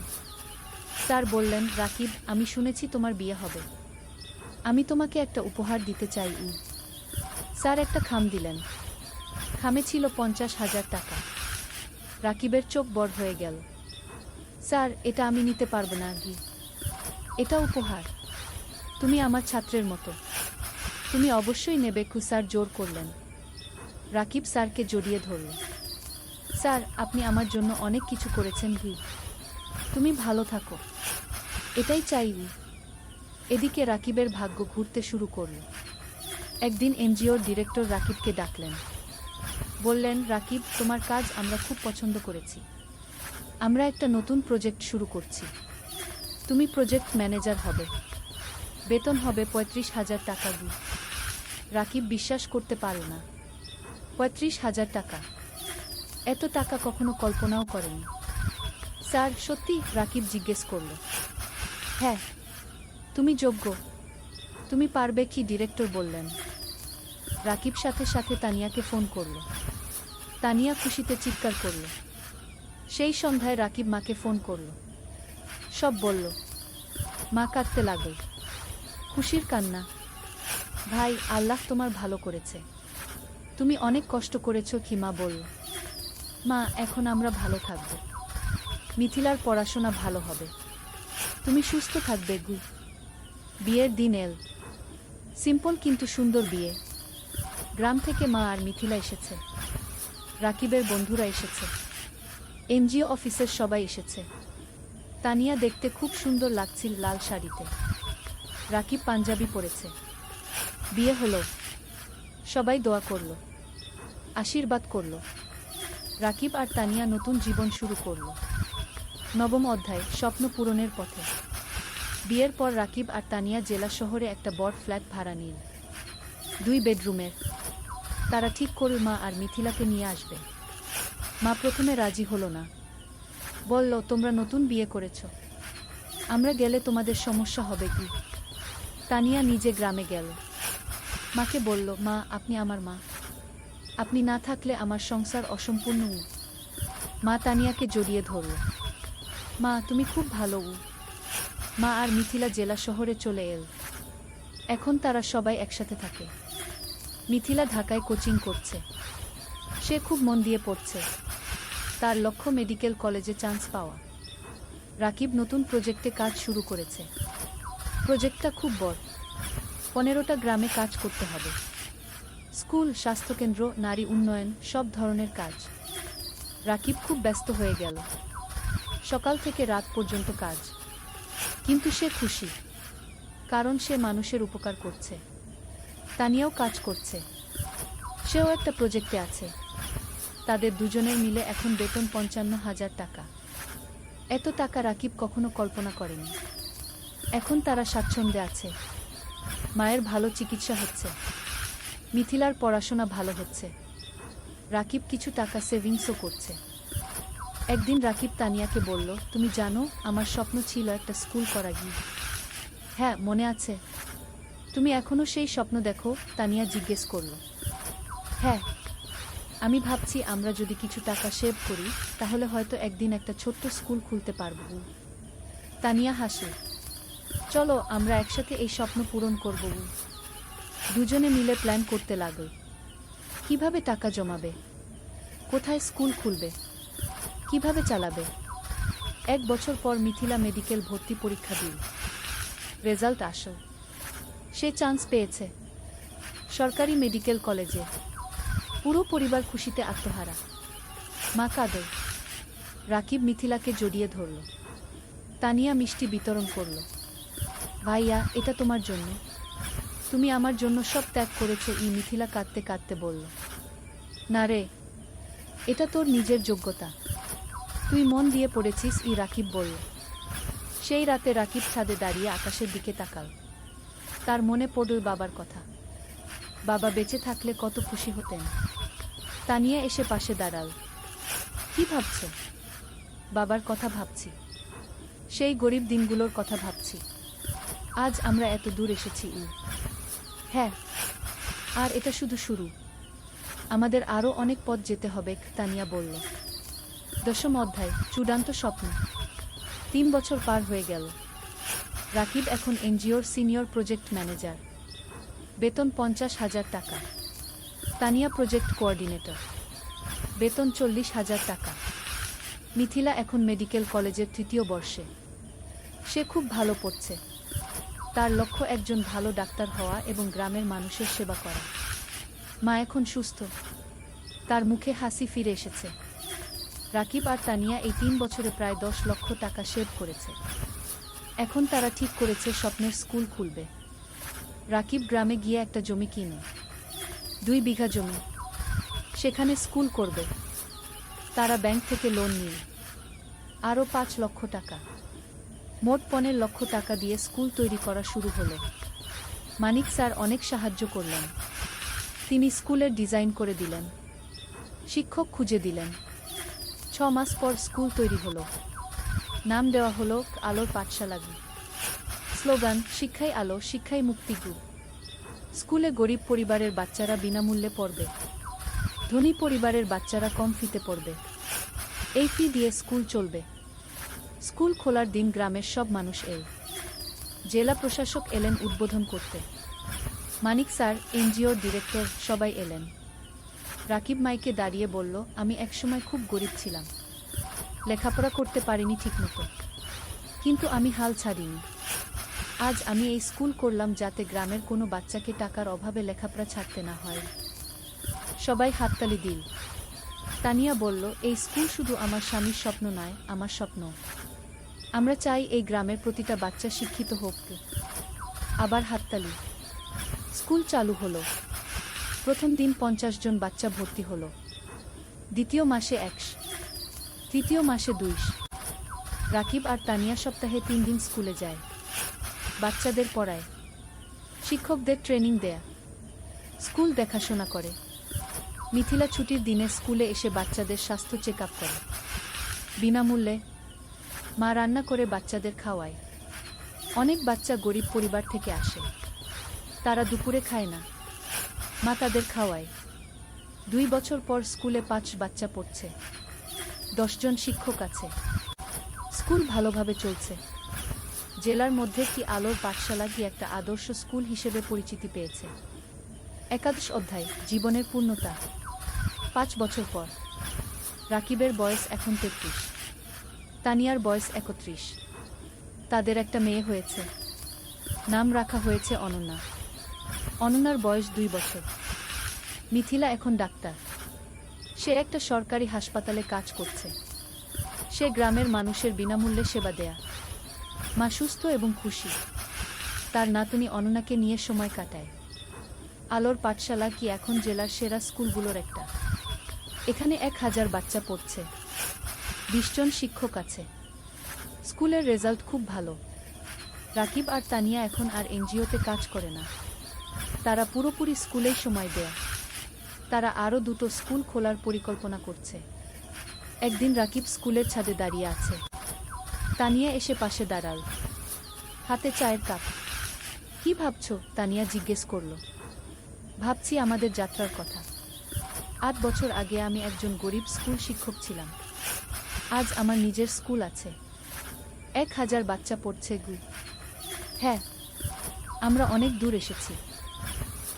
স্যার বললেন, রাকিব, আমি শুনেছি তোমার বিয়ে হবে। আমি তোমাকে একটা উপহার দিতে চাই। স্যার একটা খাম দিলেন। খামে ছিল 50,000 টাকা। রাকিবের চোখ বড় হয়ে গেল। স্যার, এটা আমি নিতে পারবো না। এটা উপহার। তুমি আমার ছাত্রের মতো, তুমি অবশ্যই নেবে। স্যার জোর করলেন। রাকিব স্যারকে জড়িয়ে ধরল। স্যার, আপনি আমার জন্য অনেক কিছু করেছেন। তুমি ভালো থাকো, এটাই চাই। এদিকে রাকিবের ভাগ্য ঘুরতে শুরু করল। একদিন এনজিওর ডিরেক্টর রাকিবকে ডাকলেন। বললেন, রাকিব, তোমার কাজ আমরা খুব পছন্দ করেছি। আমরা একটা নতুন প্রজেক্ট শুরু করছি। তুমি প্রজেক্ট ম্যানেজার হবে। বেতন হবে 35,000 টাকা। রাকিব বিশ্বাস করতে পারল না। 35,000 টাকা! এত টাকা কখনো কল্পনাও করেনি। স্যার, সত্যি? রাকিব জিজ্ঞেস করল। হ্যাঁ, তুমি যোগ্য। তুমি পারবে কি? ডিরেক্টর বললেন। রাকিব সাথে সাথে তানিয়াকে ফোন করল। তানিয়া খুশিতে চিৎকার করল। সেই সন্ধ্যায় রাকিব মাকে ফোন করল। সব বলল। মা কাঁদতে লাগল। খুশির কান্না। ভাই, আল্লাহ তোমার ভালো করেছে। তুমি অনেক কষ্ট করেছ। কি? মা বলল। মা, এখন আমরা ভালো থাকব। মিথিলার পড়াশোনা ভালো হবে। তুমি সুস্থ থাকবে। বিয়ের দিন এল। সিম্পল কিন্তু সুন্দর বিয়ে। গ্রাম থেকে মা আর মিথিলা এসেছে। রাকিবের বন্ধুরা এসেছে। এনজিও অফিসের সবাই এসেছে। তানিয়া দেখতে খুব সুন্দর লাগছিল লাল শাড়িতে। রাকিব পাঞ্জাবি পরেছে। বিয়ে হলো। সবাই দোয়া করল, আশীর্বাদ করল। রাকিব আর তানিয়া নতুন জীবন শুরু করল। নবম অধ্যায়, স্বপ্ন পূরণের পথে। বিয়ের পর রাকিব আর তানিয়া জেলা শহরে একটা বড় ফ্ল্যাট ভাড়া নিল। 2 বেডরুমের। তারা ঠিক করল মা আর মিথিলাকে নিয়ে আসবে। মা প্রথমে রাজি হলো না। বলল, তোমরা নতুন বিয়ে করেছ, আমরা গেলে তোমাদের সমস্যা হবে। তানিয়া নিজে গ্রামে গেল। মাকে বলল, মা, আপনি আমার মা। আপনি না থাকলে আমার সংসার অসম্পূর্ণ। মা তানিয়াকে জড়িয়ে ধরল। মা, তুমি খুব ভালো। মা আর মিথিলা জেলা শহরে চলে এল। এখন তারা সবাই একসাথে থাকে। মিথিলা ঢাকায় কোচিং করছে। সে খুব মন দিয়ে পড়ছে। তার লক্ষ্য মেডিকেল কলেজে চান্স পাওয়া। রাকিব নতুন প্রজেক্টে কাজ শুরু করেছে। প্রজেক্টটা খুব বড়। 15টা গ্রামে কাজ করতে হবে। স্কুল, স্বাস্থ্যকেন্দ্র, নারী উন্নয়ন, সব ধরনের কাজ। রাকিব খুব ব্যস্ত হয়ে গেল। সকাল থেকে রাত পর্যন্ত কাজ। কিন্তু সে খুশি, কারণ সে মানুষের উপকার করছে। তানিয়াও কাজ করছে। সেও একটা প্রজেক্টে আছে। তাদের দুজনের মিলে এখন বেতন 55,000 টাকা। এত টাকা রাকিব কখনো কল্পনা করেনি। এখন তারা স্বাচ্ছন্দ্যে আছে। মায়ের ভালো চিকিৎসা হচ্ছে। মিথিলার পড়াশোনা ভালো হচ্ছে। রাকিব কিছু টাকা সেভিংসও করছে। একদিন রাকিব তানিয়াকে বলল, তুমি জানো, আমার স্বপ্ন ছিল একটা স্কুল করা। হ্যাঁ, মনে আছে? তুমি এখনো সেই স্বপ্ন দেখো? তানিয়া জিজ্ঞেস করল। হ্যাঁ, আমি ভাবছি আমরা যদি কিছু টাকা সেভ করি, তাহলে হয়তো একদিন একটা ছোট্ট স্কুল খুলতে পারব। তানিয়া হাসল। চলো, আমরা একসাথে এই স্বপ্ন পূরণ করব। দুজনে মিলে প্ল্যান করতে লাগল। কিভাবে টাকা জমাবে, কোথায় স্কুল খুলবে, কিভাবে চালাবে। 1 বছর পর মিথিলা মেডিকেল ভর্তি পরীক্ষা দিল। রেজাল্ট আসল। সে চান্স পেয়েছে সরকারি মেডিকেল কলেজে। পুরো পরিবার খুশিতে আত্মহারা। মা কাঁদে। রাকিব মিথিলাকে জড়িয়ে ধরল। তানিয়া মিষ্টি বিতরণ করল। ভাইয়া, এটা তোমার জন্য। তুমি আমার জন্য সব ত্যাগ করেছ। মিথিলা কাঁদতে কাঁদতে বলল। না রে, এটা তোর নিজের যোগ্যতা। তুই মন দিয়ে পড়েছিস। রাকিব বলল। সেই রাতে রাকিব ছাদে দাঁড়িয়ে আকাশের দিকে তাকাল। তার মনে পড়ল বাবার কথা। বাবা বেঁচে থাকলে কত খুশি হতেন। তানিয়া এসে পাশে দাঁড়াল। কি ভাবছ? বাবার কথা ভাবছি। সেই গরিব দিনগুলোর কথা ভাবছি। আজ আমরা এত দূর এসেছি। হ্যাঁ, আর এটা শুধু শুরু। আমাদের আরও অনেক পথ যেতে হবে। তানিয়া বলল। 10ম অধ্যায়, চূড়ান্ত স্বপ্ন। 3 বছর পার হয়ে গেল। রাকিব এখন এনজিওর সিনিয়র প্রজেক্ট ম্যানেজার, বেতন 50,000 টাকা। তানিয়া প্রজেক্ট কোঅর্ডিনেটর, বেতন 40,000 টাকা। মিথিলা এখন মেডিকেল কলেজের 3য় বর্ষে, সে খুব ভালো পড়ছে। তার লক্ষ্য একজন ভালো ডাক্তার হওয়া এবং গ্রামের মানুষের সেবা করা। মা এখন সুস্থ, তার মুখে হাসি ফিরে এসেছে। রাকিব আর তানিয়া এই 3 বছরে প্রায় 10 লক্ষ টাকা সেভ করেছে। এখন তারা ঠিক করেছে স্বপ্নের স্কুল খুলবে। রাকিব গ্রামে গিয়ে একটা জমি কিনে, 2 বিঘা জমি, সেখানে স্কুল করবে। তারা ব্যাংক থেকে লোন নিয়ে আরও 5 লক্ষ টাকা, মোট 15 লক্ষ টাকা দিয়ে স্কুল তৈরি করা শুরু হলো। মানিক স্যার অনেক সাহায্য করলেন। তিনি স্কুলের ডিজাইন করে দিলেন, শিক্ষক খুঁজে দিলেন। 6 মাস পর স্কুল তৈরি হলো। নাম দেওয়া হলো আলোর পাঠশালা। স্লোগান, শিক্ষাই আলো, শিক্ষাই মুক্তি। স্কুলে গরিব পরিবারের বাচ্চারা বিনামূল্যে পড়বে, ধনী পরিবারের বাচ্চারা কম ফিতে পড়বে। এই ফি দিয়ে স্কুল চলবে। স্কুল খোলার দিন গ্রামের সব মানুষ এল। জেলা প্রশাসক এলেন উদ্বোধন করতে, মানিক স্যার, এনজিওর ডিরেক্টর, সবাই এলেন। রাকিব মাইকে দাঁড়িয়ে বলল, আমি একসময় খুব গরিব ছিলাম, লেখাপড়া করতে পারিনি ঠিকমতো, কিন্তু আমি হাল ছাড়িনি। আজ আমি এই স্কুল করলাম যাতে গ্রামের কোনো বাচ্চাকে টাকার অভাবে লেখাপড়া ছাড়তে না হয়। সবাই হাততালি দিল। তানিয়া বলল, এই স্কুল শুধু আমার স্বামীর স্বপ্ন নয়, আমার স্বপ্ন। আমরা চাই এই গ্রামের প্রতিটা বাচ্চা শিক্ষিত হোক। আবার হাততালি। স্কুল চালু হলো। প্রথম দিন 50 জন বাচ্চা ভর্তি হলো, দ্বিতীয় মাসে 100, তৃতীয় মাসে 200। রাকিব আর তানিয়া সপ্তাহে 3 দিন স্কুলে যায়, বাচ্চাদের পড়ায়, শিক্ষকদের ট্রেনিং দেয়া, স্কুল দেখাশোনা করে। মিথিলা ছুটির দিনে স্কুলে এসে বাচ্চাদের স্বাস্থ্য চেক আপ করে বিনামূল্যে। মা রান্না করে বাচ্চাদের খাওয়ায়। অনেক বাচ্চা গরিব পরিবার থেকে আসে, তারা দুপুরে খায় না, মা তাদের খাওয়ায়। 2 বছর পর স্কুলে 5 বাচ্চা পড়ছে, 10 জন শিক্ষক আছে। স্কুল ভালোভাবে চলছে। জেলার মধ্যে কি আলোর পাঠশালা কি একটা আদর্শ স্কুল হিসেবে পরিচিতি পেয়েছে। 11 অধ্যায়, জীবনের পূর্ণতা। 5 বছর পর রাকিবের বয়স এখন 33, তানিয়ার বয়স 31। তাদের একটা মেয়ে হয়েছে, নাম রাখা হয়েছে অনন্যা। অনন্যার বয়স 2 বছর। মিথিলা এখন ডাক্তার, সে একটা সরকারি হাসপাতালে কাজ করছে। সে গ্রামের মানুষের বিনামূল্যে সেবা দেয়া। মা সুস্থ এবং খুশি। তার নাতনি অনন্যাকে নিয়ে সময় কাটায়। আলোর পাঠশালা কি এখন জেলার সেরা স্কুলগুলোর একটা। এখানে 1000 বাচ্চা পড়ছে, 20 জন শিক্ষক আছে। স্কুলের রেজাল্ট খুব ভালো। রাকিব আর তানিয়া এখন আর এনজিওতে কাজ করে না, তারা পুরোপুরি স্কুলেই সময় দেয়। তারা আরও 2টো স্কুল খোলার পরিকল্পনা করছে। একদিন রাকিব স্কুলের ছাদে দাঁড়িয়ে আছে। তানিয়া এসে পাশে দাঁড়াল, হাতে চায়ের কাপ। কি ভাবছো? তানিয়া জিজ্ঞেস করল। ভাবছি আমাদের যাত্রার কথা। 8 বছর আগে আমি একজন গরিব স্কুল শিক্ষক ছিলাম, আজ আমার নিজের স্কুল আছে, 1000 বাচ্চা পড়ছে। হ্যাঁ, আমরা অনেক দূর এসেছি,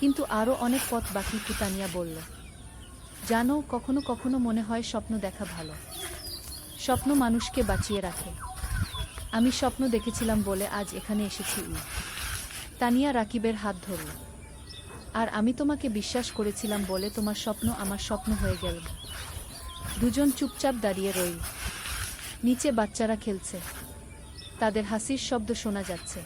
কিন্তু আরও অনেক পথ বাকি। তানিয়া বলল, জানো, কখনো কখনো মনে হয় স্বপ্ন দেখা ভালো। স্বপ্ন মানুষকে বাঁচিয়ে রাখে। আমি স্বপ্ন দেখেছিলাম বলে আজ এখানে এসেছি। তানিয়া রাকিবের হাত ধরল। আর আমি তোমাকে বিশ্বাস করেছিলাম বলে তোমার স্বপ্ন আমার স্বপ্ন হয়ে গেল। দুজন চুপচাপ দাঁড়িয়ে রইল। নিচে বাচ্চারা খেলছে, তাদের হাসির শব্দ শোনা যাচ্ছে।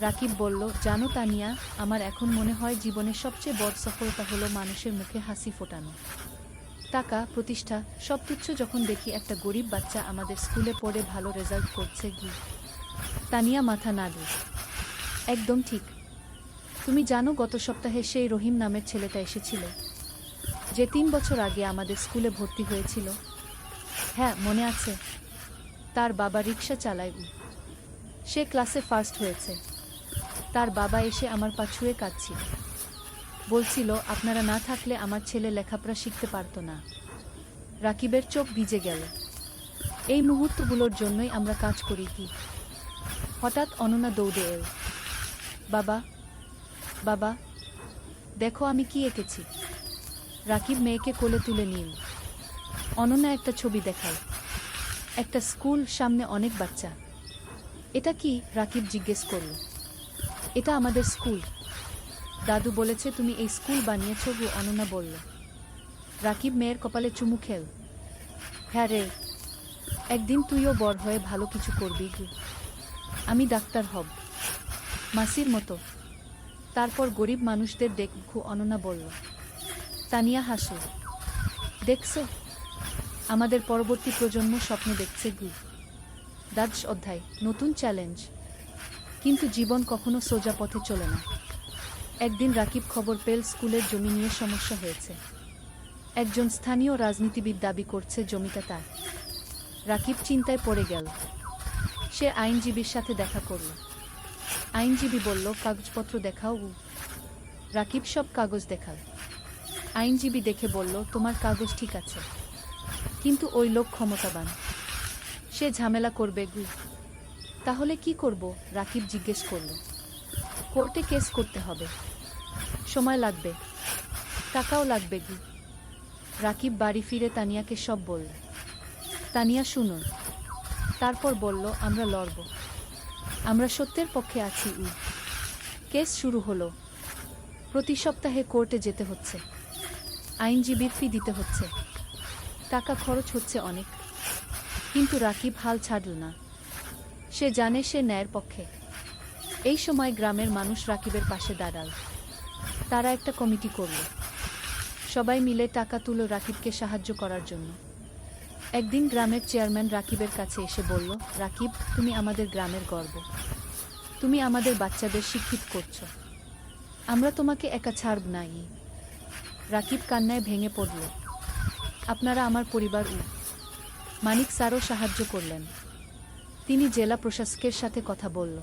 রাকিব বলল, জানো তানিয়া, আমার এখন মনে হয় জীবনের সবচেয়ে বড় সফলতা হলো মানুষের মুখে হাসি ফোটানো। টাকা, প্রতিষ্ঠা সব তুচ্ছ যখন দেখি একটা গরিব বাচ্চা আমাদের স্কুলে পড়ে ভালো রেজাল্ট করছে। তানিয়া মাথা নাড়ল। একদম ঠিক। তুমি জানো, গত সপ্তাহে সেই রহিম নামের ছেলেটা এসেছিল, যে 3 বছর আগে আমাদের স্কুলে ভর্তি হয়েছিল। হ্যাঁ, মনে আছে। তার বাবা রিকশা চালায়। সে ক্লাসে ফার্স্ট হয়েছে। তার বাবা এসে আমার পা ছুঁয়ে কাঁদছিল, বলছিল, আপনারা না থাকলে আমার ছেলে লেখাপড়া শিখতে পারত না। রাকিবের চোখ ভিজে গেল। এই মুহূর্তগুলোর জন্যই আমরা কাজ করি। হঠাৎ অনন্যা দৌড়ে এল। বাবা, বাবা, দেখো আমি কি এঁকেছি। রাকিব মেয়েকে কোলে তুলে নিল। অনন্যা একটা ছবি দেখায়। একটা স্কুল, সামনে অনেক বাচ্চা। এটা কি? রাকিব জিজ্ঞেস করল। এটা আমাদের স্কুল। দাদু বলেছে তুমি এই স্কুল বানিয়েছ গো, অনন্যা বলল। রাকিব মেয়ের কপালে চুমু খেল। হ্যাঁ রে, একদিন তুইও বড় হয়ে ভালো কিছু করবি গো। আমি ডাক্তার হব, মাসির মতো। তারপর গরিব মানুষদের দেখব, অনন্যা বলল। তানিয়া হাসল। দেখছো, আমাদের পরবর্তী প্রজন্ম স্বপ্ন দেখছে গু। দ্বাদশ অধ্যায়, নতুন চ্যালেঞ্জ। কিন্তু জীবন কখনো সোজা পথে চলে না। একদিন রাকিব খবর পেল স্কুলের জমি নিয়ে সমস্যা হয়েছে। একজন স্থানীয় রাজনীতিবিদ দাবি করছে জমিটা তার। রাকিব চিন্তায় পড়ে গেল। সে আইনজীবীর সাথে দেখা করল। আইনজীবী বলল, কাগজপত্র দেখাও। রাকিব সব কাগজ দেখাল। আইনজীবী দেখে বলল, তোমার কাগজ ঠিক আছে, কিন্তু ওই লোক ক্ষমতাবান, সে ঝামেলা করবে গু। তাহলে কি করব? রাকিব জিজ্ঞেস করল। কোর্টে কেস করতে হবে, সময় লাগবে, টাকাও লাগবে গু। রাকিব বাড়ি ফিরে তানিয়াকে সব বলল। তানিয়া শুনল, তারপর বলল, আমরা লড়ব, আমরা সত্যের পক্ষে আছি। কেস শুরু হলো। প্রতি সপ্তাহে কোর্টে যেতে হচ্ছে, আইনজীবীর ফি দিতে হচ্ছে, টাকা খরচ হচ্ছে অনেক। কিন্তু রাকিব হাল ছাড়ল না। সে জানে সে ন্যায়ের পক্ষে। এই সময় গ্রামের মানুষ রাকিবের পাশে দাঁড়াল। তারা একটা কমিটি করল। সবাই মিলে টাকা তুলো রাকিবকে সাহায্য করার জন্য। একদিন গ্রামের চেয়ারম্যান রাকিবের কাছে এসে বলল, রাকিব, তুমি আমাদের গ্রামের গর্ব, তুমি আমাদের বাচ্চাদের শিক্ষিত করছো, আমরা তোমাকে একা ছাড়ব না। রাকিব কান্নায় ভেঙে পড়ল। আপনারা আমার পরিবার। মানিক স্যারও সাহায্য করলেন। তিনি জেলা প্রশাসকের সাথে কথা বলল।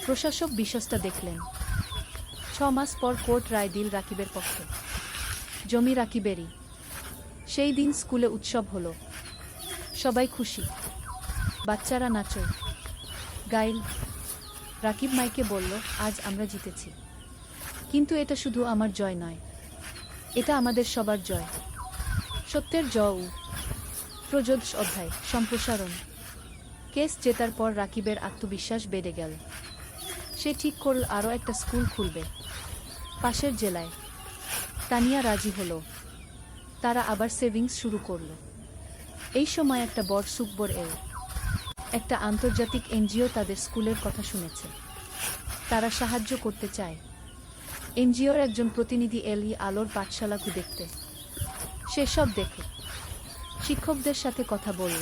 প্রশাসক বিষয়টা দেখলেন। 6 মাস পর কোর্ট রায় দিল রাকিবের পক্ষে। জমি রাকিবেরই। সেই দিন স্কুলে উৎসব হলো। সবাই খুশি, বাচ্চারা নাচল, গাইল। রাকিব মাইকে বলল, আজ আমরা জিতেছি। কিন্তু এটা শুধু আমার জয় নয়, এটা আমাদের সবার জয়, সত্যের জয়। ত্রয়োদশ অধ্যায়, সম্প্রসারণ। কেস জেতার পর রাকিবের আত্মবিশ্বাস বেড়ে গেল। সে ঠিক করল আরও একটা স্কুল খুলবে, পাশের জেলায়। তানিয়া রাজি হলো। তারা আবার সেভিংস শুরু করল। এই সময় একটা বড় সুখবর এল। একটা আন্তর্জাতিক এনজিও তাদের স্কুলের কথা শুনেছে। তারা সাহায্য করতে চায়। এনজিওর একজন প্রতিনিধি এল আলোর পাঠশালাকে দেখতে। সে সব দেখল। শিক্ষকদের সাথে কথা বলল,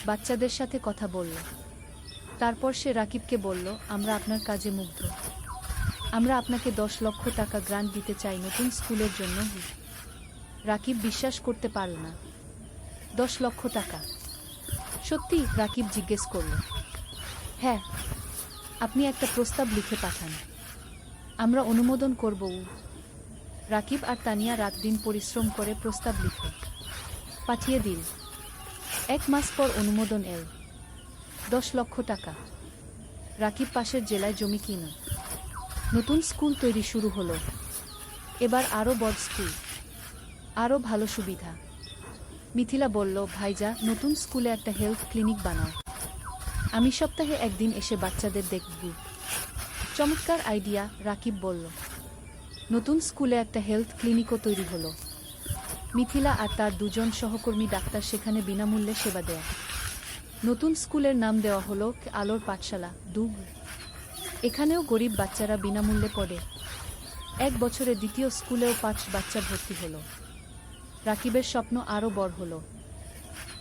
বাচ্চাদের সাথে কথা বলল। তারপর সে রাকিবকে বলল, আমরা আপনার কাজে মুগ্ধ। আমরা আপনাকে 10 লক্ষ টাকা গ্রান্ট দিতে চাই নতুন স্কুলের জন্য। রাকিব বিশ্বাস করতে পারল না। 10 লক্ষ টাকা? সত্যি? রাকিব জিজ্ঞেস করল। হ্যাঁ, আপনি একটা প্রস্তাব লিখে পাঠান, আমরা অনুমোদন করব। রাকিব আর তানিয়া রাত দিন পরিশ্রম করে প্রস্তাব লিখে পাঠিয়ে দিল। 1 মাস পর অনুমোদন এল। 10 লক্ষ টাকা। রাকিব পাশের জেলায় জমি কিনল। নতুন স্কুল তৈরি শুরু হলো। এবার আরও বড় স্কুল, আরও ভালো সুবিধা। মিথিলা বলল, ভাইজা, নতুন স্কুলে একটা হেলথ ক্লিনিক বানাও, আমি সপ্তাহে একদিন এসে বাচ্চাদের দেখব। চমৎকার আইডিয়া, রাকিব বলল। নতুন স্কুলে একটা হেলথ ক্লিনিকও তৈরি হলো। মিথিলা আর তার 2 জন সহকর্মী ডাক্তার সেখানে বিনামূল্যে সেবা দেয়। নতুন স্কুলের নাম দেওয়া হলো আলোর পাঠশালা, দুগ। এখানেও গরিব বাচ্চারা বিনামূল্যে পড়ে। 1 বছরে দ্বিতীয় স্কুলেও 5 বাচ্চা ভর্তি হলো। রাকিবের স্বপ্ন আরও বড় হলো।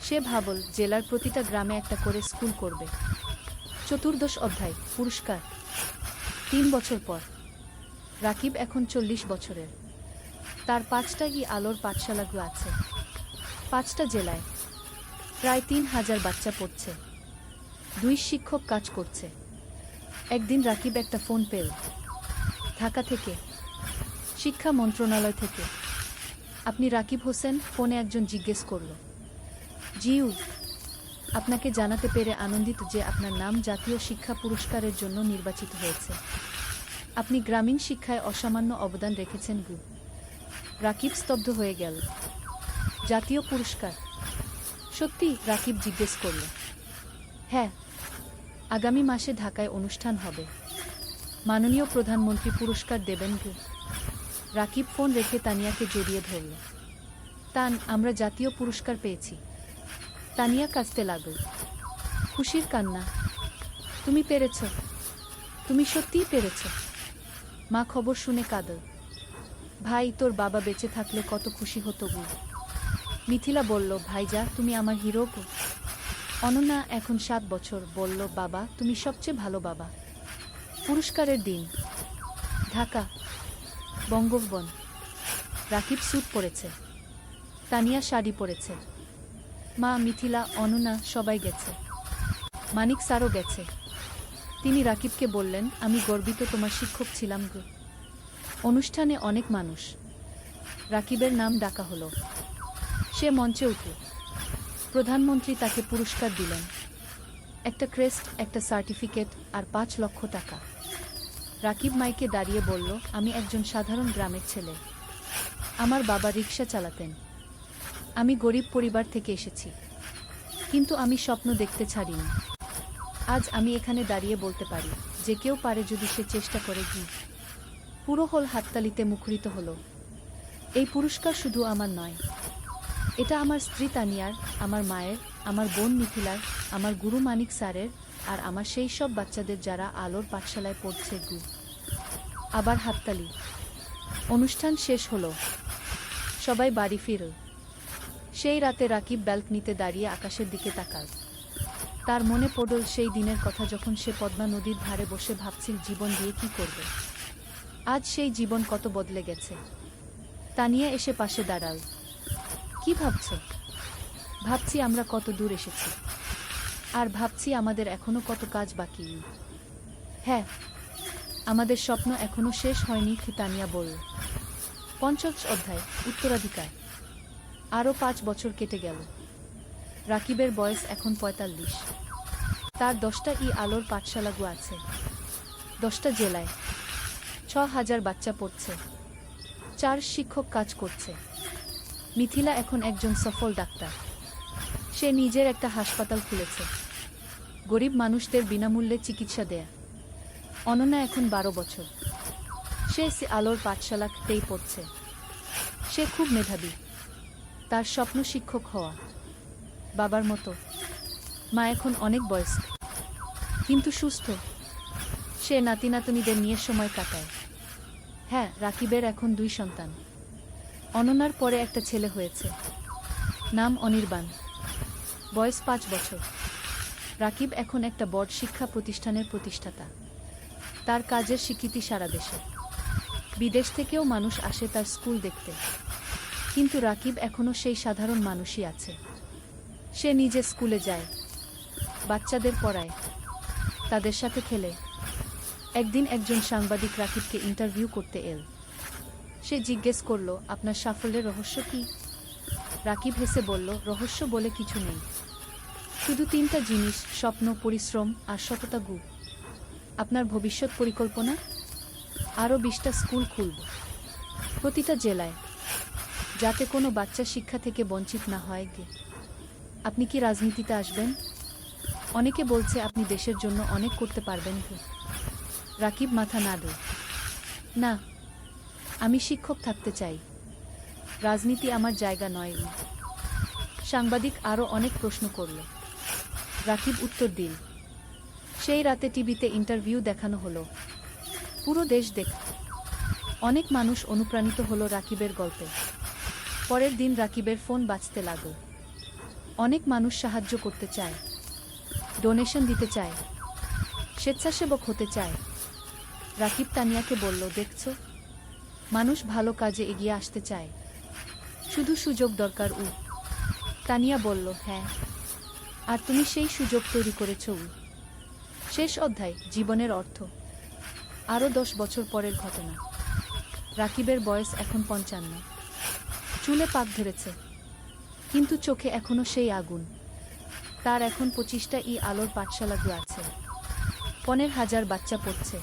সে ভাবল, জেলার প্রতিটা গ্রামে একটা করে স্কুল করবে। চতুর্দশ অধ্যায়, পুরস্কার। 3 বছর পর রাকিব এখন 40 বছরের। তার 5টা আলোর পাঠশালাগুলো আছে, 5টা জেলায়। প্রায় 3000 বাচ্চা পড়ছে। 2 শিক্ষক কাজ করছে। একদিন রাকিব একটা ফোন পেল, ঢাকা থেকে, শিক্ষা মন্ত্রণালয় থেকে। আপনি রাকিব হোসেন? ফোনে একজন জিজ্ঞেস করল। জিউ। আপনাকে জানাতে পেরে আনন্দিত যে আপনার নাম জাতীয় শিক্ষা পুরস্কারের জন্য নির্বাচিত হয়েছে। আপনি গ্রামীণ শিক্ষায় অসামান্য অবদান রেখেছেন। রাকিব স্তব্ধ হয়ে গেল। জাতীয় পুরস্কার? সত্যি? রাকিব জিজ্ঞেস করল। হ্যাঁ, আগামী মাসে ঢাকায় অনুষ্ঠান হবে। মাননীয় প্রধানমন্ত্রী পুরস্কার দেবেন। রাকিব ফোন রেখে তানিয়াকে জড়িয়ে ধরল। তান, আমরা জাতীয় পুরস্কার পেয়েছি। তানিয়া কাঁদতে লাগল। খুশির কান্না। তুমি পেরেছ, তুমি সত্যিই পেরেছ। মা খবর শুনে কাঁদল। ভাই, তোর বাবা বেঁচে থাকলে কত খুশি হতো গো। মিথিলা বলল, ভাইজা তুমি আমার হিরো গো। অনন্যা, এখন 7 বছর, বলল, বাবা তুমি সবচেয়ে ভালো বাবা। পুরস্কারের দিন, ঢাকা, বঙ্গভবন। রাকিব স্যুট পরেছে, তানিয়া শাড়ি পরেছে। মা, মিথিলা, অনন্যা সবাই গেছে। মানিক স্যারও গেছে। তিনি রাকিবকে বললেন, আমি গর্বিত তোমার শিক্ষক ছিলাম গো। অনুষ্ঠানে অনেক মানুষ। রাকিবের নাম ডাকা হলো। সে মঞ্চে উঠল। প্রধানমন্ত্রী তাকে পুরস্কার দিলেন। একটা ক্রেস্ট, একটা সার্টিফিকেট আর 5 লক্ষ টাকা। রাকিব মাইকে দাঁড়িয়ে বলল, আমি একজন সাধারণ গ্রামের ছেলে। আমার বাবা রিকশা চালাতেন। আমি গরিব পরিবার থেকে এসেছি, কিন্তু আমি স্বপ্ন দেখতে ছাড়িনি। আজ আমি এখানে দাঁড়িয়ে বলতে পারি, যে কেউ পারে যদি সে চেষ্টা করে। পুরো হল হাততালিতে মুখরিত হল। এই পুরস্কার শুধু আমার নয়, এটা আমার স্ত্রী তানিয়ার, আমার মায়ের, আমার বোন মিথিলার, আমার গুরু মানিক স্যারের, আর আমার সেই সব বাচ্চাদের যারা আলোর পাঠশালায় পড়ছে। আবার হাততালি। অনুষ্ঠান শেষ হলো। সবাই বাড়ি ফিরল। সেই রাতে রাকিব ব্যালকনিতে দাঁড়িয়ে আকাশের দিকে তাকাল। তার মনে পড়ল সেই দিনের কথা, যখন সে পদ্মা নদীর ধারে বসে ভাবছিল জীবন দিয়ে কি করবে। আজ সেই জীবন কত বদলে গেছে। তানিয়া এসে পাশে দাঁড়াল। কি ভাবছ? ভাবছি আমরা কত দূর এসেছি, আর ভাবছি আমাদের এখনো কত কাজ বাকি। হ্যাঁ, আমাদের স্বপ্ন এখনো শেষ হয়নি। তানিয়া বলল। ৫০ অধ্যায়, উত্তরাধিকার। আরও 5 বছর কেটে গেল। রাকিবের বয়স এখন ৪৫। তার 10টা আলোর পাঠশালাগু আছে, 10টা জেলায়। ৬,০০০ বাচ্চা পড়ছে, 4 শিক্ষক কাজ করছে। মিথিলা এখন একজন সফল ডাক্তার। সে নিজের একটা হাসপাতাল খুলেছে, গরিব মানুষদের বিনামূল্যে চিকিৎসা দেয়া। অনন্যা এখন 12 বছর। সে আলোর পাঠশালাতেই পড়ছে। সে খুব মেধাবী। তার স্বপ্ন শিক্ষক হওয়া, বাবার মতো। মা এখন অনেক বয়স্ক, কিন্তু সুস্থ। সে নাতি নাতনিদের নিয়ে সময় কাটায়। হ্যাঁ, রাকিবের এখন 2 সন্তান। অনন্যার পরে একটা ছেলে হয়েছে, নাম অনির্বাণ। বয়স 5 বছর। রাকিব এখন একটা বড় শিক্ষা প্রতিষ্ঠানের প্রতিষ্ঠাতা। তার কাজের স্বীকৃতি সারা দেশে। বিদেশ থেকেও মানুষ আসে তার স্কুল দেখতে। কিন্তু রাকিব এখনো সেই সাধারণ মানুষই আছে। সে নিজে স্কুলে যায়, বাচ্চাদের পড়ায়, তাদের সাথে খেলে। একদিন একজন সাংবাদিক রাকিবকে ইন্টারভিউ করতে এল। সে জিজ্ঞেস করল, আপনার সাফল্যের রহস্য কি? রাকিব হেসে বলল, রহস্য বলে কিছু নেই, শুধু 3টা জিনিস, স্বপ্ন, পরিশ্রম আর সততা। আপনার ভবিষ্যৎ পরিকল্পনা? আরও 20টা স্কুল খুলব, প্রতিটা জেলায়, যাতে কোনো বাচ্চা শিক্ষা থেকে বঞ্চিত না হয়। আপনি কি রাজনীতিতে আসবেন? অনেকে বলছে আপনি দেশের জন্য অনেক করতে পারবেন। রাকিব মাথা নাড়ল। না, আমি শিক্ষক থাকতে চাই। রাজনীতি আমার জায়গা নয়। সাংবাদিক আরও অনেক প্রশ্ন করল। রাকিব উত্তর দিল। সেই রাতে টিভিতে ইন্টারভিউ দেখানো হলো। পুরো দেশ দেখ। অনেক মানুষ অনুপ্রাণিত হলো রাকিবের গল্পে। পরের দিন রাকিবের ফোন বাজতে লাগল। অনেক মানুষ সাহায্য করতে চায়, ডোনেশন দিতে চায়, স্বেচ্ছাসেবক হতে চায়। রাকিব তানিয়াকে বলল, দেখছো, মানুষ ভালো কাজে এগিয়ে আসতে চায়, শুধু সুযোগ দরকার। তানিয়া বলল, হ্যাঁ, আর তুমি সেই সুযোগ তৈরি করেছ। শেষ অধ্যায়, জীবনের অর্থ। আরও 10 বছর পরের ঘটনা। রাকিবের বয়স এখন 55। চুলে পাক ধরেছে, কিন্তু চোখে এখনো সেই আগুন। তার এখন 25টা আলোর পাঠশালাগুলো আছে। 15,000 বাচ্চা পড়ছে।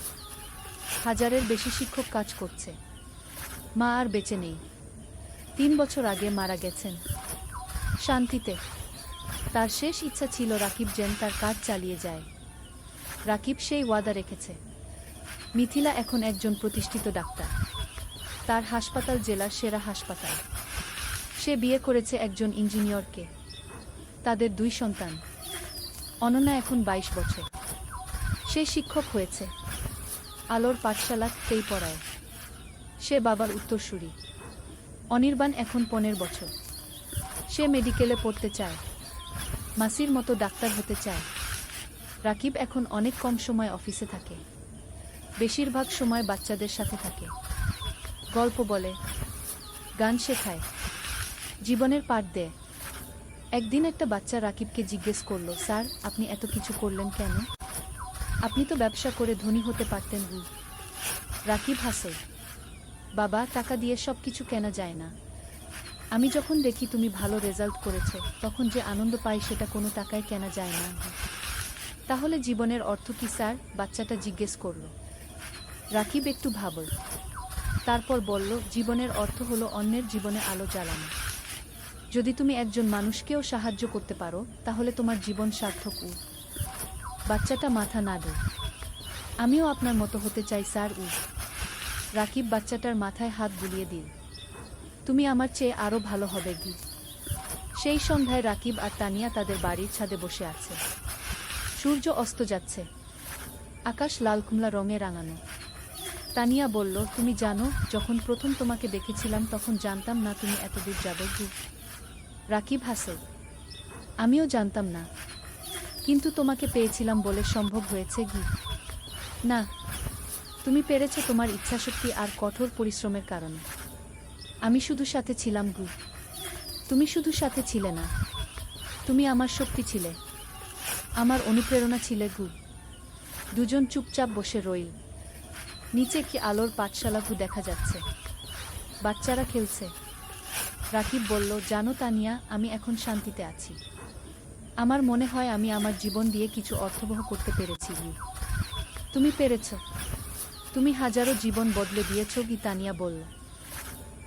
হাজারের বেশি শিক্ষক কাজ করছে। মা আর বেঁচে নেই। 3 বছর আগে মারা গেছেন শান্তিতে। তার শেষ ইচ্ছা ছিল রাকিব যেন তার কাজ চালিয়ে যায়। রাকিব সেই ওয়াদা রেখেছে। মিথিলা এখন একজন প্রতিষ্ঠিত ডাক্তার। তার হাসপাতাল জেলার সেরা হাসপাতাল। সে বিয়ে করেছে একজন ইঞ্জিনিয়রকে। তাদের 2 সন্তান। অনন্যা এখন 22 বছর। সে শিক্ষক হয়েছে। আলোর পাঠশালাতেই পড়ায়। সে বাবার উত্তরসূরি। অনির্বাণ এখন 15 বছর। সে মেডিকেলে পড়তে চায়। মাসির মতো ডাক্তার হতে চায়। রাকিব এখন অনেক কম সময় অফিসে থাকে। বেশিরভাগ সময় বাচ্চাদের সাথে থাকে। গল্প বলে, গান শেখায়, জীবনের পাঠ দেয়। একদিন একটা বাচ্চা রাকিবকে জিজ্ঞেস করল, স্যার, আপনি এত কিছু করলেন কেন? আপনি তো ব্যবসা করে ধনী হতে পারতেন। রাকিব হাসে, বাবা, টাকা দিয়ে সব কিছু কেনা যায় না। আমি যখন দেখি তুমি ভালো রেজাল্ট করেছো, তখন যে আনন্দ পাই সেটা কোনো টাকায় কেনা যায় না। তাহলে জীবনের অর্থ কি স্যার? বাচ্চাটা জিজ্ঞেস করল। রাকিব একটু ভাবল। তারপর বলল, জীবনের অর্থ হলো অন্যের জীবনে আলো জ্বালানো। যদি তুমি একজন মানুষকেও সাহায্য করতে পারো, তাহলে তোমার জীবন সার্থক। বাচ্চাটা মাথা নাড়ল। আমিও আপনার মতো হতে চাই স্যার। রাকিব বাচ্চাটার মাথায় হাত বুলিয়ে দিল। তুমি আমার চেয়ে আরো ভালো হবে। সেই সন্ধ্যায় রাকিব আর তানিয়া তাদের বাড়ির ছাদে বসে আছে। সূর্য অস্ত যাচ্ছে। আকাশ লাল কুমলা রঙে রাঙানো। তানিয়া বলল, তুমি জানো, যখন প্রথম তোমাকে দেখেছিলাম তখন জানতাম না তুমি এত দূর যাবে। রাকিব হাসে, আমিও জানতাম না, কিন্তু তোমাকে পেয়েছিলাম বলে সম্ভব হয়েছে। না, তুমি পেরেছ তোমার ইচ্ছাশক্তি আর কঠোর পরিশ্রমের কারণে। আমি শুধু সাথে ছিলাম। তুমি শুধু সাথে ছিলে না, তুমি আমার শক্তি ছিলে, আমার অনুপ্রেরণা ছিলে। দুজন চুপচাপ বসে রইল। নিচে কি আলোর পাঠশালা দেখা যাচ্ছে। বাচ্চারা খেলছে। রাকিব বলল, জানো তানিয়া, আমি এখন শান্তিতে আছি। আমার মনে হয় আমি আমার জীবন দিয়ে কিছু অর্থবহ করতে পেরেছি। তুমি পেরেছ। তুমি হাজারো জীবন বদলে দিয়েছ। তানিয়া বলল।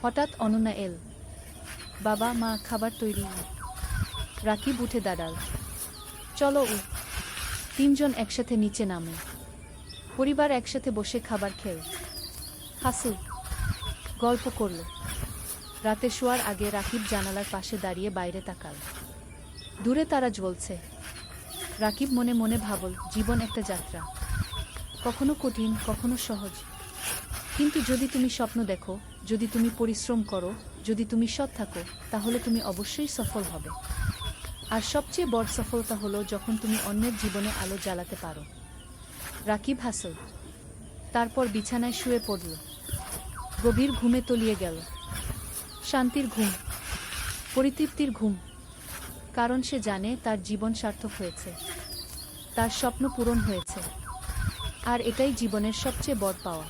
হঠাৎ অনন্যা এল। বাবা, মা, খাবার তৈরি। রাকিব উঠে দাঁড়াল। চলো। 3 জন একসাথে নিচে নামে। পরিবার একসাথে বসে খাবার খেল, হাসল, গল্প করল। রাতে শোয়ার আগে রাকিব জানালার পাশে দাঁড়িয়ে বাইরে তাকাল। দূরে তারা জ্বলছে। রাকিব মনে মনে ভাবল, জীবন একটা যাত্রা, কখনো কঠিন, কখনো সহজ। কিন্তু যদি তুমি স্বপ্ন দেখো, যদি তুমি পরিশ্রম করো, যদি তুমি সৎ থাকো, তাহলে তুমি অবশ্যই সফল হবে। আর সবচেয়ে বড় সফলতা হলো যখন তুমি অন্যের জীবনে আলো জ্বালাতে পারো। রাকিব হাসল। তারপর বিছানায় শুয়ে পড়ল। গভীর ঘুমে তলিয়ে গেল। শান্তির ঘুম, পরিতৃপ্তির ঘুম। কারণ সে জানে তার জীবন সার্থক হয়েছে, তার স্বপ্ন পূরণ হয়েছে। আর এটাই জীবনের সবচেয়ে বড় পাওয়া।